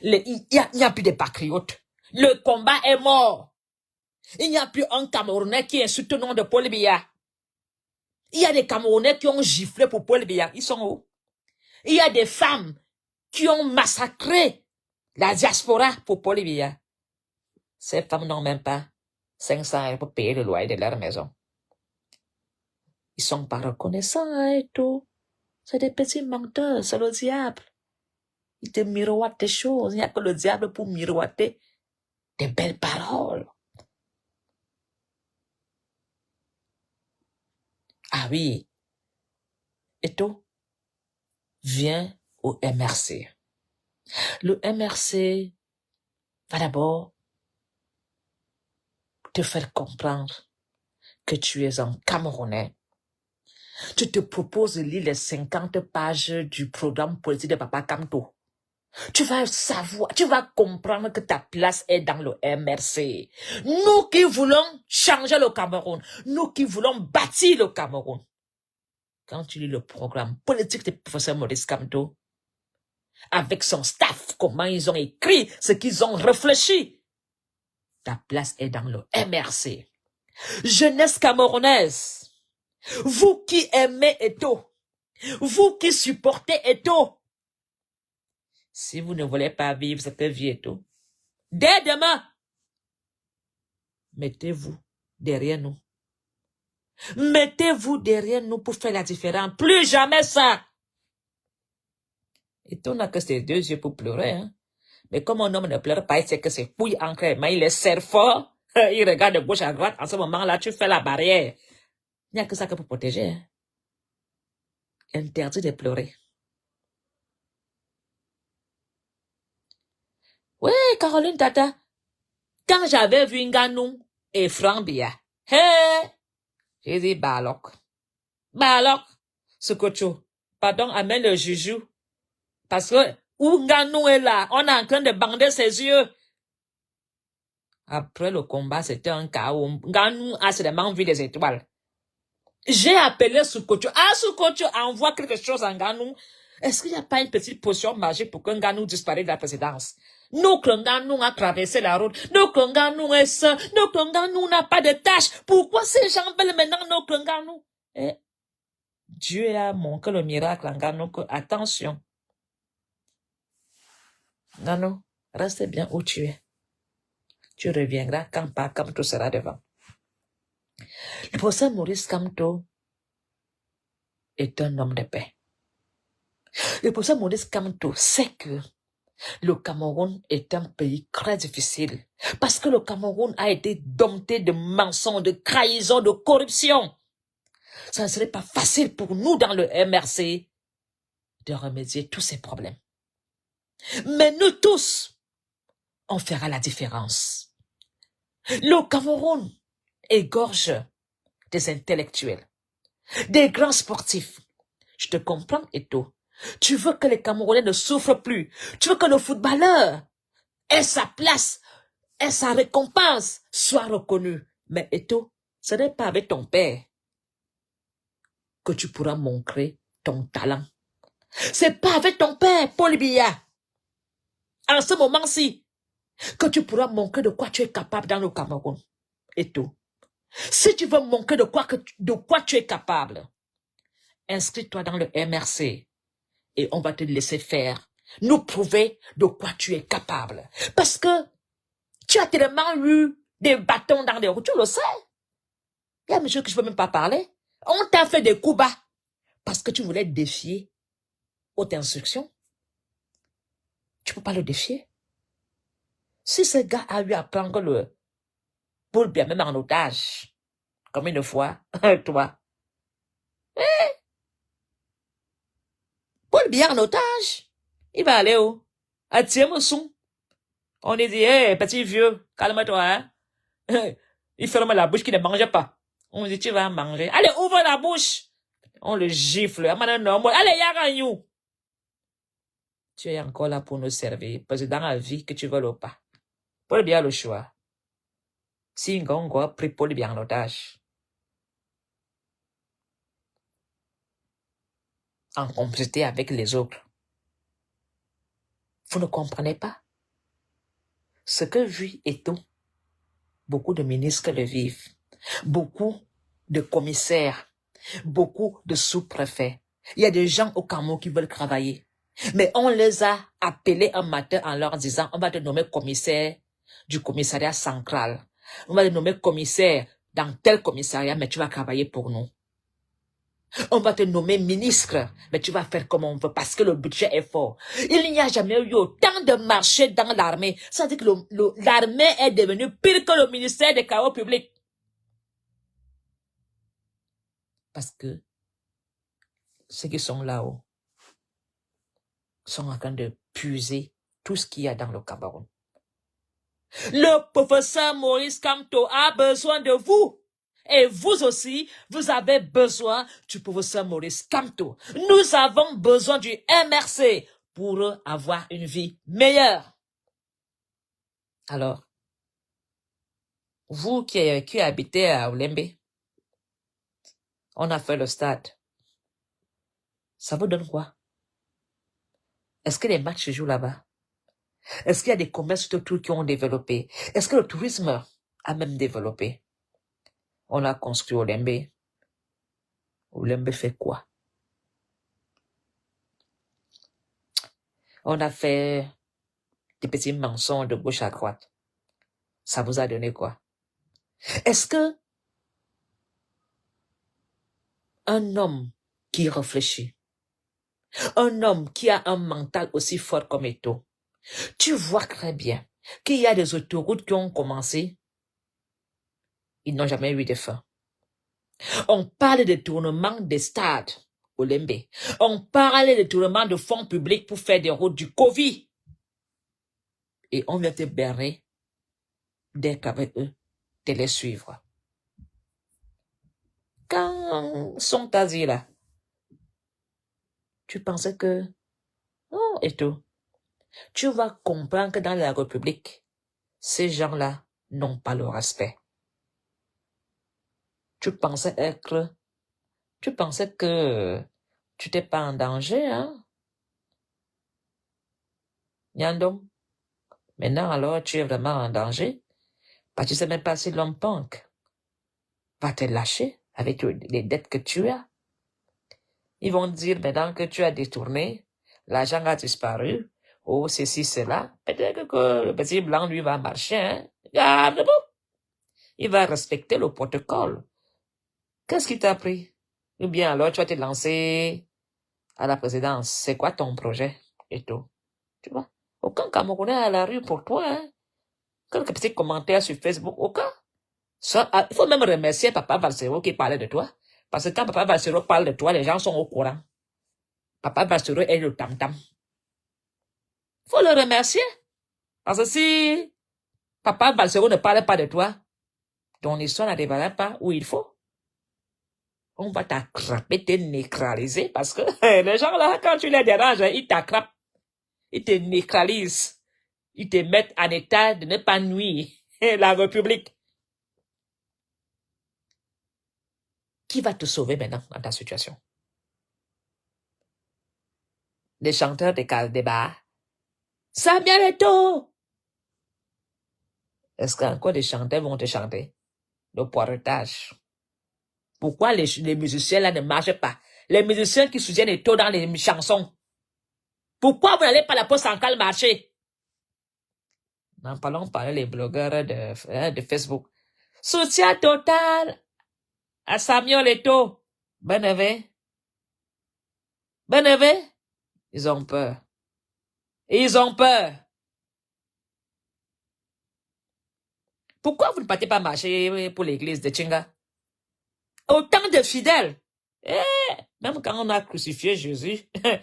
Il n'y a plus de patriotes. Le combat est mort. Il n'y a plus un Camerounais qui insulte le nom de Paul Biya. Il y a des Camerounais qui ont giflé pour Paul Biya. Ils sont où? Il y a des femmes qui ont massacré la diaspora pour Paul Biya. Ces femmes n'ont même pas 500 € pour payer le loyer de leur maison. Ils sont pas reconnaissants hein, et tout. C'est des petits menteurs, c'est le diable. Ils te miroitent des choses. Il n'y a que le diable pour miroiter des belles paroles. Ah oui. Et tout vient au MRC. Le MRC va d'abord te faire comprendre que tu es un Camerounais. Tu te proposes de lire les 50 pages du programme politique de Papa Kamto. Tu vas savoir, tu vas comprendre que ta place est dans le MRC. Nous qui voulons changer le Cameroun, nous qui voulons bâtir le Cameroun. Quand tu lis le programme politique du professeur Maurice Kamto, avec son staff, comment ils ont écrit, ce qu'ils ont réfléchi, ta place est dans le MRC. Jeunesse camerounaise, vous qui aimez Eto, vous qui supportez Eto, Si vous ne voulez pas vivre cette vie et tout, dès demain, mettez-vous derrière nous. Mettez-vous derrière nous pour faire la différence. Plus jamais ça. Et on n'a que ses 2 yeux pour pleurer. Hein? Mais comme un homme ne pleure pas, il sait que ses couilles ancrées, mais il les serre fort. Il regarde de gauche à droite. En ce moment-là, tu fais la barrière. Il n'y a que ça que pour protéger. Hein? Interdit de pleurer. Oui, Caroline Tata. Quand j'avais vu Nganou et Frambia, j'ai dit Balok. Balok, ce cocho. Pardon, amène le juju. Parce que où Nganou est là, on est en train de bander ses yeux. Après le combat, c'était un chaos. Nganou a seulement vu des étoiles. J'ai appelé Soukocho. Ah, Soukocho envoie quelque chose à Nganou. Est-ce qu'il n'y a pas une petite potion magique pour que Nganou disparaisse de la présidence? Notre Nganou a traversé la route. Notre Nganou est sain. Notre Nganou n'a pas de tâche. Pourquoi ces gens veulent maintenant notre Nganou? Eh, Dieu a montré le miracle à Nganou que, attention. Nganou, reste bien où tu es. Tu reviendras quand Kamto sera devant. Le professeur Maurice Kamto est un homme de paix. Le professeur Maurice Kamto sait que le Cameroun est un pays très difficile parce que le Cameroun a été dompté de mensonges, de trahisons, de corruption. Ça ne serait pas facile pour nous dans le MRC de remédier tous ces problèmes. Mais nous tous, on fera la différence. Le Cameroun égorge des intellectuels, des grands sportifs. Je te comprends, Eto. Tu veux que les Camerounais ne souffrent plus. Tu veux que le footballeur ait sa place, ait sa récompense, soit reconnu. Mais Eto, ce n'est pas avec ton père que tu pourras montrer ton talent. C'est pas avec ton père, Paul Biya, en ce moment-ci, que tu pourras montrer de quoi tu es capable dans le Cameroun. Eto, si tu veux montrer de quoi tu es capable, inscris-toi dans le MRC et on va te laisser faire, nous prouver de quoi tu es capable. Parce que tu as tellement eu des bâtons dans les roues, tu le sais. Il y a des choses que je ne peux même pas parler. On t'a fait des coups bas parce que tu voulais défier haute instruction. Tu ne peux pas le défier. Si ce gars a eu à prendre le Paul Biya même en otage, comme une fois, toi, Paul Biya en otage, il va aller où? À Tiemousson. On lui dit, hé, petit vieux, calme-toi, hein. Il ferme la bouche, qui ne mange pas. On dit, tu vas manger. Allez, ouvre la bouche. On le gifle. Allez, Yaranyou. Tu es encore là pour nous servir. Parce que dans la vie, que tu veux ou pas, Paul Biya le choix. Si Ngongo a pris Paul Biya en otage, en complicité avec les autres, vous ne comprenez pas ce que vit Eto. Beaucoup de ministres le vivent. Beaucoup de commissaires. Beaucoup de sous-préfets. Il y a des gens au Cameroun qui veulent travailler. Mais on les a appelés un matin en leur disant, on va te nommer commissaire du commissariat central. On va te nommer commissaire dans tel commissariat, mais tu vas travailler pour nous. On va te nommer ministre, mais tu vas faire comme on veut parce que le budget est fort. Il n'y a jamais eu autant de marchés dans l'armée. Ça veut dire que l'armée est devenue pire que le ministère des Travaux publics. Parce que ceux qui sont là-haut sont en train de puiser tout ce qu'il y a dans le Cameroun. Le professeur Maurice Kamto a besoin de vous. Et vous aussi, vous avez besoin du professeur Maurice Kamto. Nous avons besoin du MRC pour avoir une vie meilleure. Alors, vous qui habitez à Oulembe, on a fait le stade. Ça vous donne quoi? Est-ce que les matchs se jouent là-bas? Est-ce qu'il y a des commerces autour qui ont développé? Est-ce que le tourisme a même développé? On a construit Oulembe. Oulembe fait quoi? On a fait des petits mensonges de gauche à droite. Ça vous a donné quoi? Est-ce que un homme qui réfléchit, un homme qui a un mental aussi fort comme Eto'o, tu vois très bien qu'il y a des autoroutes qui ont commencé, ils n'ont jamais eu de fin. On parle de tournement des stades olympiques. On parle de tournement de fonds publics pour faire des routes du Covid. Et on vient te berner dès qu'avec eux, de les suivre. Quand sont assis là, tu pensais que, oh, et tout, tu vas comprendre que dans la République, ces gens-là n'ont pas le respect. Tu pensais que tu n'étais pas en danger, hein? Nyandom, maintenant alors tu es vraiment en danger, parce que tu sais même pas si l'homme punk va te lâcher avec les dettes que tu as. Ils vont dire maintenant que tu as détourné, l'argent a disparu, oh ceci, cela. Peut-être que le petit blanc, lui, va marcher, hein? Garde-vous. Il va respecter le protocole. Qu'est-ce qui t'a pris? Ou bien alors tu vas te lancer à la présidence. C'est quoi ton projet? Et tout. Tu vois? Aucun Camerounais à la rue pour toi, hein? Quelques petits commentaires sur Facebook, aucun. Ça, il faut même remercier Papa Valsero qui parlait de toi. Parce que quand Papa Valsero parle de toi, les gens sont au courant. Papa Valsero est le tam-tam. Il faut le remercier. Parce que si Papa Valsero ne parle pas de toi, ton histoire n'arrivera pas où il faut. On va t'attraper, te nécraliser parce que les gens là, quand tu les déranges, ils t'attrapent, ils te nécralisent, ils te mettent en état de ne pas nuire la République. Qui va te sauver maintenant dans ta situation? Les chanteurs de bars. Samuel Eto'o. Est-ce qu'encore des chanteurs vont te chanter? Le poiretage. Pourquoi les musiciens là ne marchent pas? Les musiciens qui soutiennent Eto'o dans les chansons. Pourquoi vous n'allez pas la poste en calme marcher? N'en parlons pas les blogueurs de Facebook. Soutien total à Samuel Eto'o. Benevé. Ils ont peur. Ils ont peur. Pourquoi vous ne partez pas marcher pour l'église de Chinga? Autant de fidèles. Même quand on a crucifié Jésus, il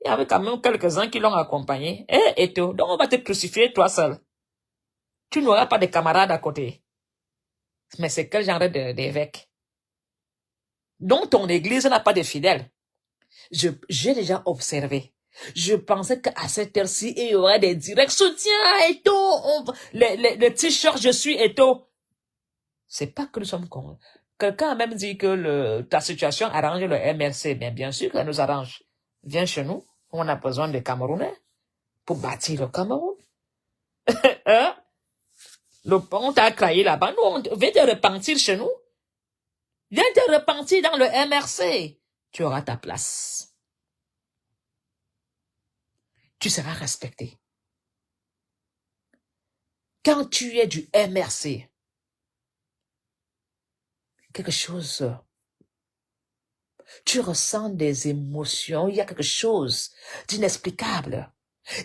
y avait quand même quelques-uns qui l'ont accompagné. Eto'o, donc on va te crucifier toi seul. Tu n'auras pas de camarades à côté. Mais c'est quel genre d'évêque? Donc ton église n'a pas de fidèles. J'ai déjà observé. Je pensais qu'à cette heure-ci, il y aurait des directs soutiens Eto'o. Le t-shirt je suis Eto'o. C'est pas que nous sommes cons. Quelqu'un a même dit que ta situation arrange le MRC. Mais bien sûr que ça nous arrange. Viens chez nous. On a besoin de Camerounais pour bâtir le Cameroun. Hein? On t'a créé là-bas. Nous, on vient te repentir chez nous. Viens te repentir dans le MRC. Tu auras ta place. Tu seras respecté. Quand tu es du MRC, quelque chose, tu ressens des émotions, il y a quelque chose d'inexplicable.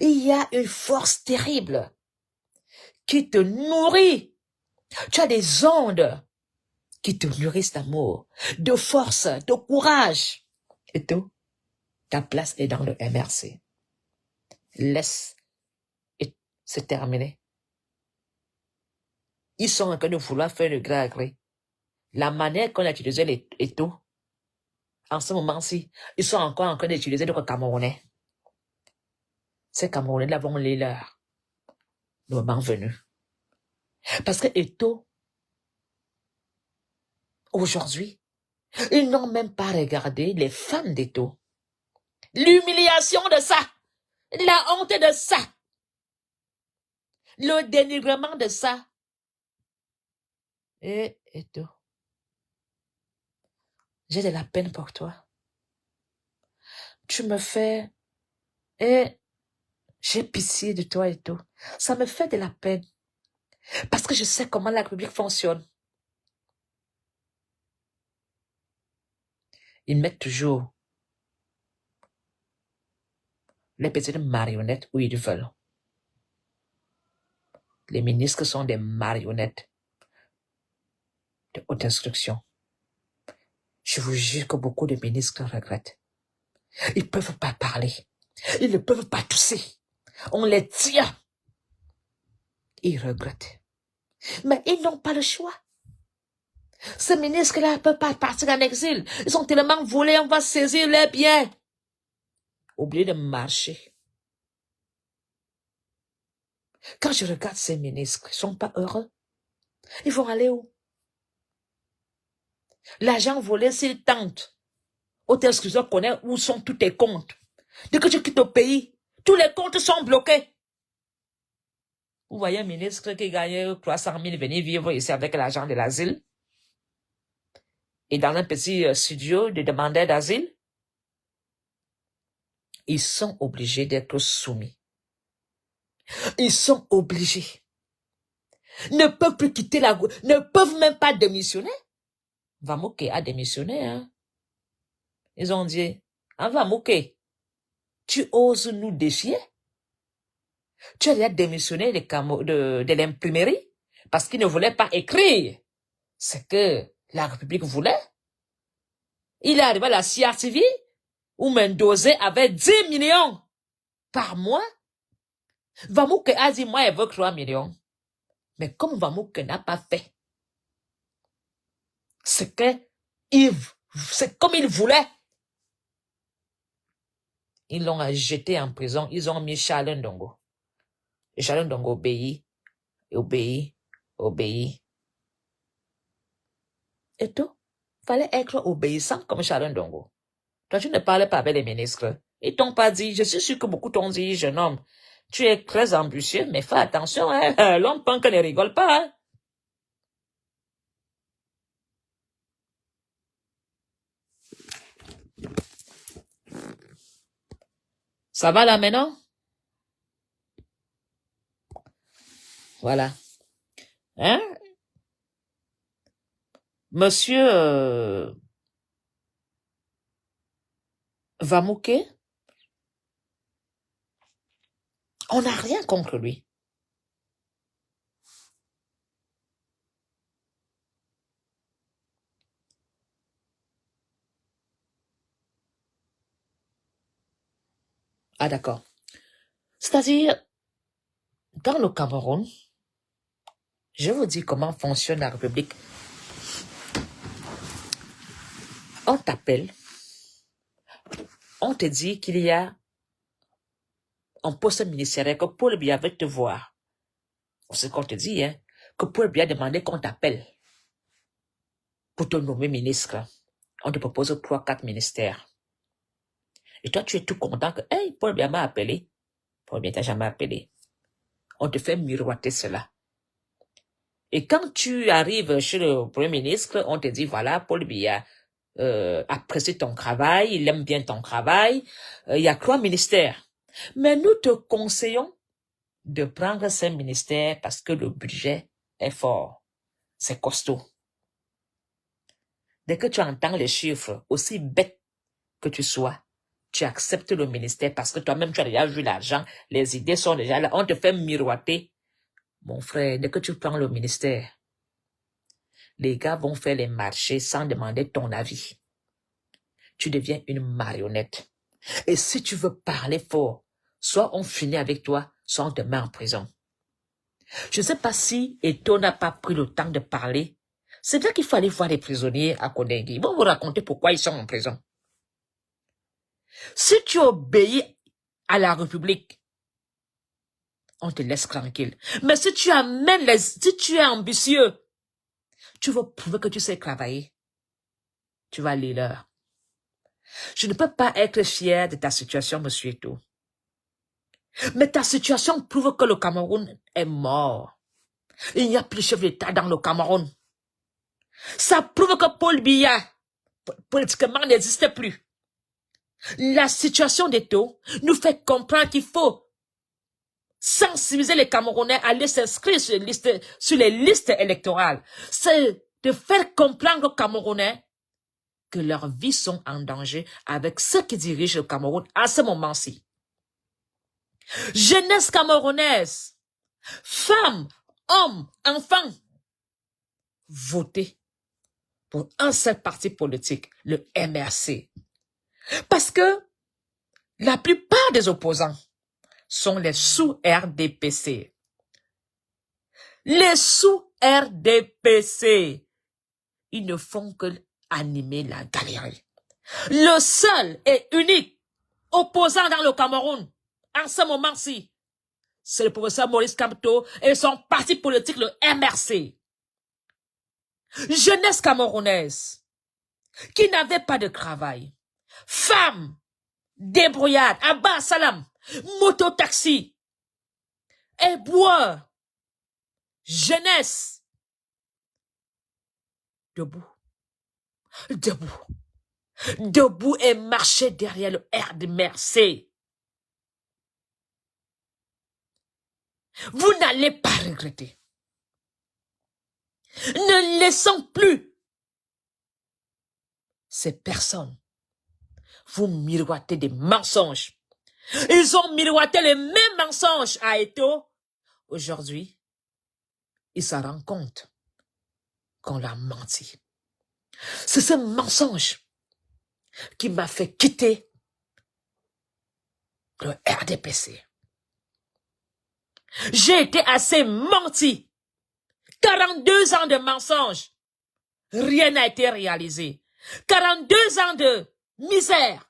Il y a une force terrible qui te nourrit. Tu as des ondes qui te nourrissent d'amour, de force, de courage. Et tout, ta place est dans le MRC. Laisse se terminer. Ils sont en train de vouloir faire le gré à gré. La manière qu'on a utilisé les Eto'o, en ce moment-ci, ils sont encore en train d'utiliser d'autres Camerounais. Ces Camerounais-là vont les leurs. Le moment venu. Parce que Eto'o, aujourd'hui, ils n'ont même pas regardé les femmes d'Eto'o. L'humiliation de ça. La honte de ça. Le dénigrement de ça. Et Eto'o, j'ai de la peine pour toi. Tu me fais... Et J'ai pitié de toi et tout. Ça me fait de la peine. Parce que je sais comment la République fonctionne. Ils mettent toujours les petites marionnettes où ils veulent. Les ministres sont des marionnettes de haute instruction. Je vous jure que beaucoup de ministres regrettent. Ils ne peuvent pas parler. Ils ne peuvent pas tousser. On les tient. Ils regrettent. Mais ils n'ont pas le choix. Ces ministres-là ne peuvent pas partir en exil. Ils sont tellement volés, on va saisir les biens. Oubliez de marcher. Quand je regarde ces ministres, ils ne sont pas heureux. Ils vont aller où? L'argent volé, s'il tente, haute instruction connaît où sont tous tes comptes. Dès que tu quittes le pays, tous les comptes sont bloqués. Vous voyez un ministre qui gagne 300 000 venir vivre ici avec l'argent de l'asile et dans un petit studio de demandeurs d'asile, ils sont obligés d'être soumis. Ils sont obligés. Ne peuvent plus quitter ne peuvent même pas démissionner. Vamouké a démissionné, hein. Ils ont dit, Vamouké, tu oses nous défier? Tu as déjà démissionné de l'imprimerie parce qu'il ne voulait pas écrire ce que la République voulait. Il est arrivé à la CRTV où Mendozé avait 10 millions par mois. Vamouké a dit, moi, elle veut 3 millions. Mais comme Vamouké n'a pas fait c'est comme il voulait. Ils l'ont jeté en prison. Ils ont mis Charles Ndongo. Et Charles Ndongo obéit. Et tout. Fallait être obéissant comme Charles Ndongo. Toi, tu ne parles pas avec les ministres. Ils t'ont pas dit, je suis sûr que beaucoup t'ont dit, jeune homme, tu es très ambitieux, mais fais attention, hein. L'homme punk ne rigole pas, hein. Ça va là maintenant? Voilà. Hein? Monsieur Vamouké, on n'a rien contre lui. Ah d'accord. C'est-à-dire, dans le Cameroun, je vous dis comment fonctionne la République. On t'appelle, on te dit qu'il y a un poste ministériel que Paul Biya veut te voir. C'est ce qu'on te dit, hein, que Paul Biya a demandé qu'on t'appelle pour te nommer ministre. On te propose 3-4 ministères. Et toi, tu es tout content que, hey, Paul Biya m'a appelé. Paul Biya t'a jamais appelé. On te fait miroiter cela. Et quand tu arrives chez le Premier ministre, on te dit, voilà, Paul Biya apprécie ton travail, il aime bien ton travail, il y a 3 ministères. Mais nous te conseillons de prendre ces ministères parce que le budget est fort. C'est costaud. Dès que tu entends les chiffres, aussi bêtes que tu sois, tu acceptes le ministère parce que toi-même tu as déjà vu l'argent, les idées sont déjà là, on te fait miroiter. Mon frère, dès que tu prends le ministère, les gars vont faire les marchés sans demander ton avis. Tu deviens une marionnette. Et si tu veux parler fort, soit on finit avec toi, soit on te met en prison. Je ne sais pas si Eto n'a pas pris le temps de parler. C'est vrai qu'il fallait voir les prisonniers à Kondengi. Ils vont vous raconter pourquoi ils sont en prison. Si tu obéis à la République, on te laisse tranquille. Mais si tu amènes si tu es ambitieux, tu veux prouver que tu sais travailler. Tu vas aller là. Je ne peux pas être fier de ta situation, monsieur Eto. Mais ta situation prouve que le Cameroun est mort. Il n'y a plus de chef d'État dans le Cameroun. Ça prouve que Paul Biya, politiquement, n'existe plus. La situation d'Eto nous fait comprendre qu'il faut sensibiliser les Camerounais à aller s'inscrire sur les listes électorales. C'est de faire comprendre aux Camerounais que leurs vies sont en danger avec ceux qui dirigent le Cameroun à ce moment-ci. Jeunesse camerounaise, femmes, hommes, enfants, votez pour un seul parti politique, le MRC. Parce que la plupart des opposants sont les sous-RDPC. Les sous-RDPC, ils ne font que animer la galerie. Le seul et unique opposant dans le Cameroun, en ce moment-ci, c'est le professeur Maurice Kamto et son parti politique, le MRC. Jeunesse camerounaise, qui n'avait pas de travail, femmes, débrouillardes, Abba Salam, moto-taxi, et bois, jeunesse, debout, debout, debout et marchez derrière le RDMRC. Vous n'allez pas regretter. Ne laissons plus ces personnes vous miroiter des mensonges. Ils ont miroité les mêmes mensonges à Eto. Aujourd'hui, ils s'en rendent compte qu'on l'a menti. C'est ce mensonge qui m'a fait quitter le RDPC. J'ai été assez menti. 42 ans de mensonges. Rien n'a été réalisé. 42 ans de misère.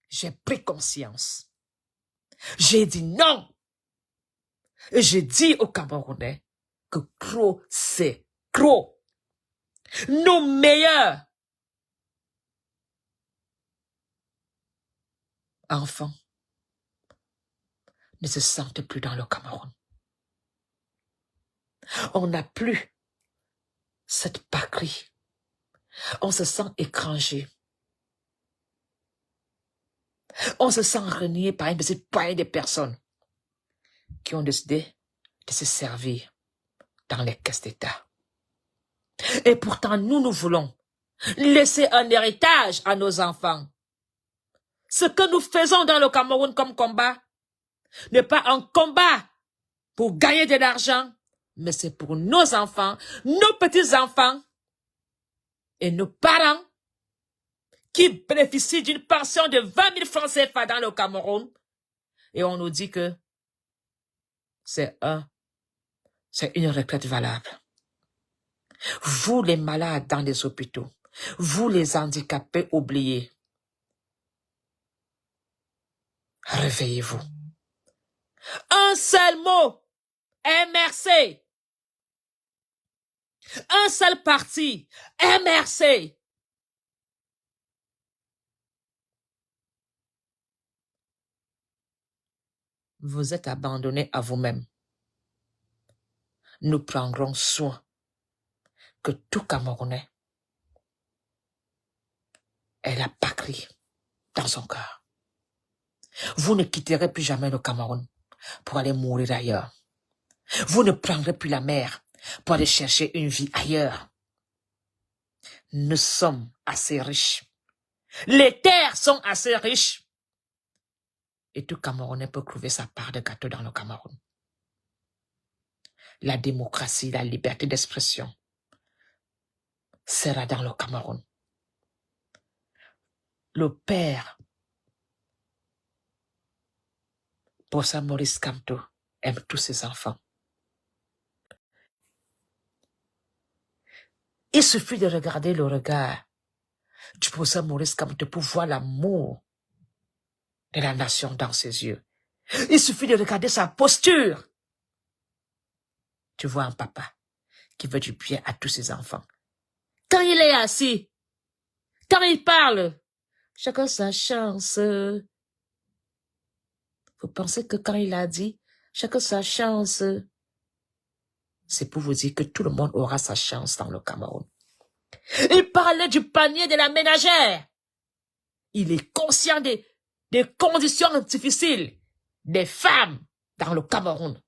J'ai pris conscience. J'ai dit non. Et j'ai dit aux Camerounais que gros, c'est gros. Nos meilleurs enfants ne se sentent plus dans le Cameroun. On n'a plus cette patrie. On se sent étranger. On se sent renié par une petite poignée de personnes qui ont décidé de se servir dans les caisses d'État. Et pourtant, nous voulons laisser un héritage à nos enfants. Ce que nous faisons dans le Cameroun comme combat n'est pas un combat pour gagner de l'argent, mais c'est pour nos enfants, nos petits-enfants et nos parents qui bénéficient d'une pension de 20 000 francs CFA dans le Cameroun. Et on nous dit que c'est une retraite valable. Vous les malades dans les hôpitaux, vous les handicapés oubliés, réveillez-vous. Un seul mot, MRC. Un seul parti, MRC. Vous êtes abandonnés à vous-même. Nous prendrons soin que tout Camerounais ait la patrie dans son cœur. Vous ne quitterez plus jamais le Cameroun pour aller mourir ailleurs. Vous ne prendrez plus la mer pour aller chercher une vie ailleurs. Nous sommes assez riches. Les terres sont assez riches. Et tout Camerounais peut trouver sa part de gâteau dans le Cameroun. La démocratie, la liberté d'expression sera dans le Cameroun. Le père, professeur Maurice Kamto, aime tous ses enfants. Il suffit de regarder le regard du professeur Maurice Kamto pour voir l'amour de la nation dans ses yeux. Il suffit de regarder sa posture. Tu vois un papa qui veut du bien à tous ses enfants. Quand il est assis, quand il parle, chacun sa chance. Vous pensez que quand il a dit, chacun sa chance, c'est pour vous dire que tout le monde aura sa chance dans le Cameroun. Il parlait du panier de la ménagère. Il est conscient des conditions difficiles des femmes dans le Cameroun,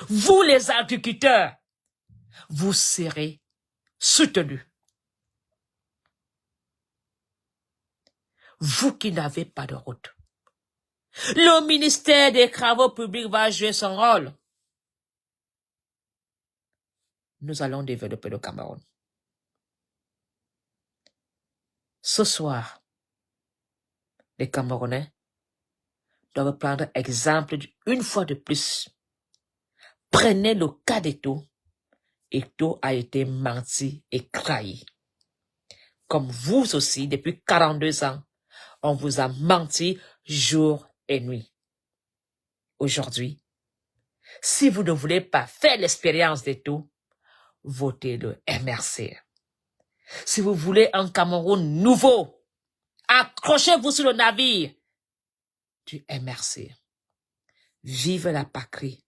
vous les agriculteurs, vous serez soutenus. Vous qui n'avez pas de route. Le ministère des Travaux publics va jouer son rôle. Nous allons développer le Cameroun. Ce soir, les Camerounais doivent prendre exemple une fois de plus. Prenez le cas d'Eto. Eto a été menti et trahi. Comme vous aussi, depuis 42 ans, on vous a menti jour et nuit. Aujourd'hui, si vous ne voulez pas faire l'expérience d'Eto, votez le MRC. Si vous voulez un Cameroun nouveau, accrochez-vous sur le navire du MRC. Vive la patrie.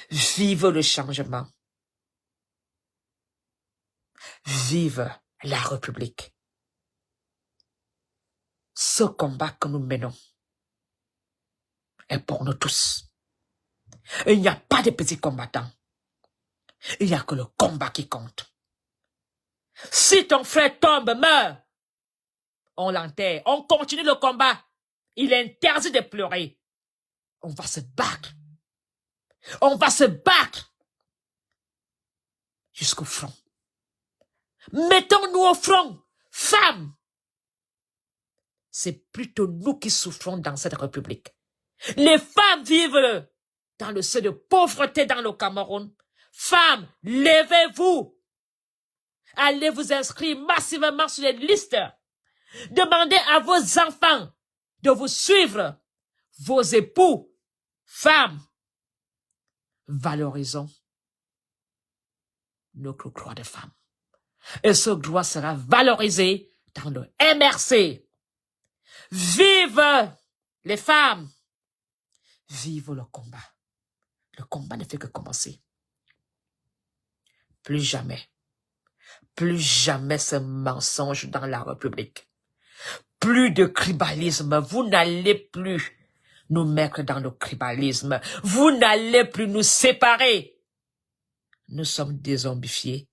Vive le changement. Vive la République. Ce combat que nous menons est pour nous tous. Il n'y a pas de petits combattants. Il n'y a que le combat qui compte. Si ton frère tombe, meurt, on l'enterre, on continue le combat. Il est interdit de pleurer. On va se battre. On va se battre jusqu'au front. Mettons-nous au front, femmes. C'est plutôt nous qui souffrons dans cette république. Les femmes vivent dans le seuil de pauvreté dans le Cameroun. Femmes, levez-vous. Allez vous inscrire massivement sur les listes. Demandez à vos enfants de vous suivre. Vos époux, femmes, valorisons notre droit de femme. Et ce droit sera valorisé dans le MRC. Vive les femmes. Vive le combat. Le combat ne fait que commencer. Plus jamais ce mensonge dans la République. Plus de tribalisme. Vous n'allez plus nous mettre dans le tribalisme. Vous n'allez plus nous séparer. Nous sommes dézombifiés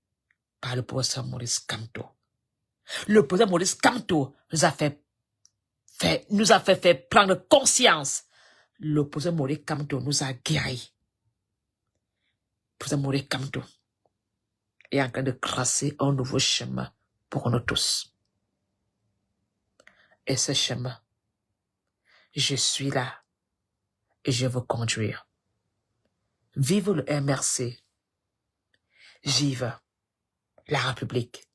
par le professeur Maurice Kamto. Le professeur Maurice Kamto nous a fait prendre conscience. Le professeur Maurice Kamto nous a guéris. Le professeur Maurice Kamto est en train de tracer un nouveau chemin pour nous tous. Et ce chemin, je suis là et je veux conduire. Vive le MRC. Vive la République.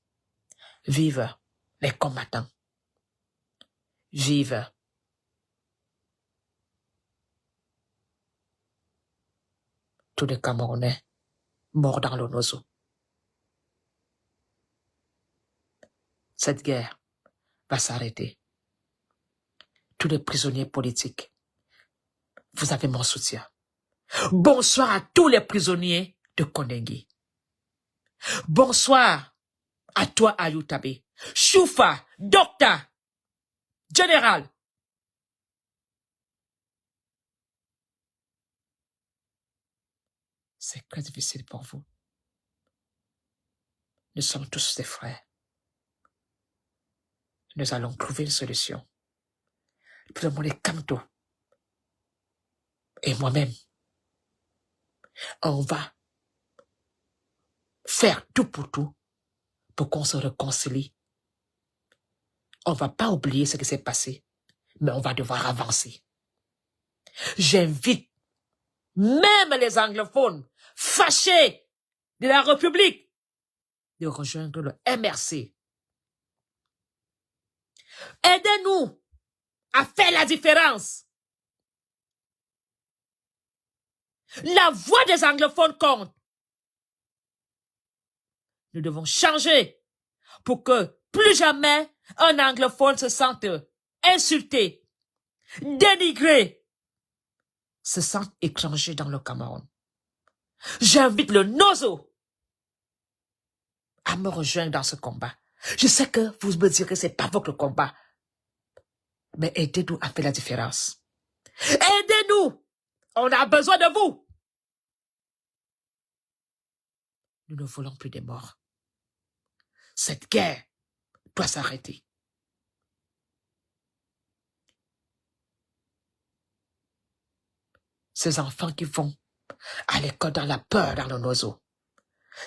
Vive les combattants. Vive tous les Camerounais morts dans le Nozo. Cette guerre va s'arrêter. Tous les prisonniers politiques, vous avez mon soutien. Bonsoir à tous les prisonniers de Kondengi. Bonsoir à toi, Ayutabe, Choufa, Docteur, Général. C'est très difficile pour vous. Nous sommes tous des frères. Nous allons trouver une solution. Pour demander Kamto et moi-même, on va faire tout pour qu'on se réconcilie. On va pas oublier ce qui s'est passé, mais on va devoir avancer. J'invite même les anglophones fâchés de la République de rejoindre le MRC. Aidez-nous à faire la différence. La voix des anglophones compte. Nous devons changer pour que plus jamais un anglophone se sente insulté, dénigré, se sente étranger dans le Cameroun. J'invite le Nozo à me rejoindre dans ce combat. Je sais que vous me direz que c'est pas votre combat, mais aidez-nous à faire la différence. Aidez-nous On a besoin de vous. Nous ne voulons plus des morts. Cette guerre doit s'arrêter. Ces enfants qui vont à l'école dans la peur, dans le nozo.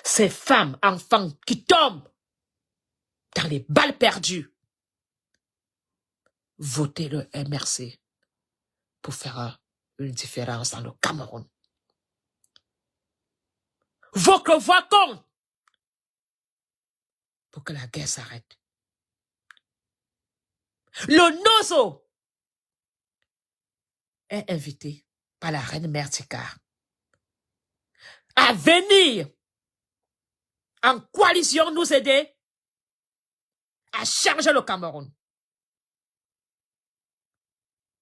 Ces femmes, enfants qui tombent dans les balles perdues. Votez le MRC pour faire une différence dans le Cameroun. Votre voix compte pour que la guerre s'arrête. Le nozo est invité par la reine Mère Tchikar à venir en coalition nous aider à changer le Cameroun.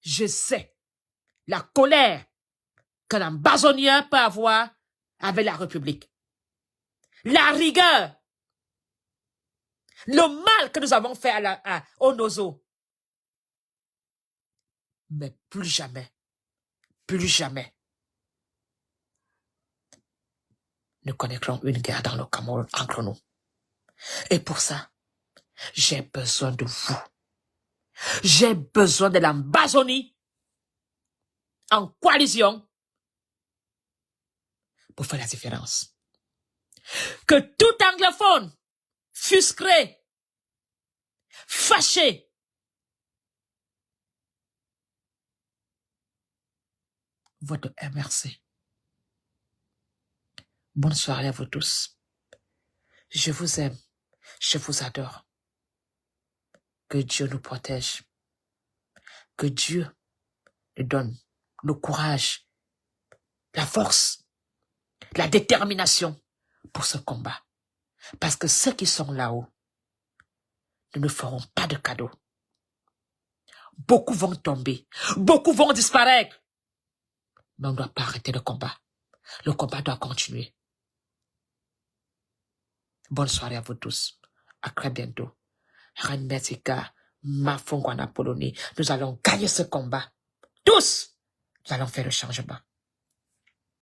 Je sais la colère qu'un ambazonien peut avoir avec la République. La rigueur. Le mal que nous avons fait au nozo. Mais plus jamais, nous connaîtrons une guerre dans le Cameroun entre nous. Et pour ça, j'ai besoin de vous. J'ai besoin de l'Ambazonie en coalition pour faire la différence. Que tout anglophone, frustré, fâché, vote MRC. Bonne soirée à vous tous. Je vous aime. Je vous adore. Que Dieu nous protège. Que Dieu nous donne le courage, la force, la détermination pour ce combat. Parce que ceux qui sont là-haut ne nous feront pas de cadeaux. Beaucoup vont tomber. Beaucoup vont disparaître. Mais on ne doit pas arrêter le combat. Le combat doit continuer. Bonne soirée à vous tous. À très bientôt. Reine Mère Tchikar, Mafongwana Polonie, nous allons gagner ce combat. Tous, nous allons faire le changement.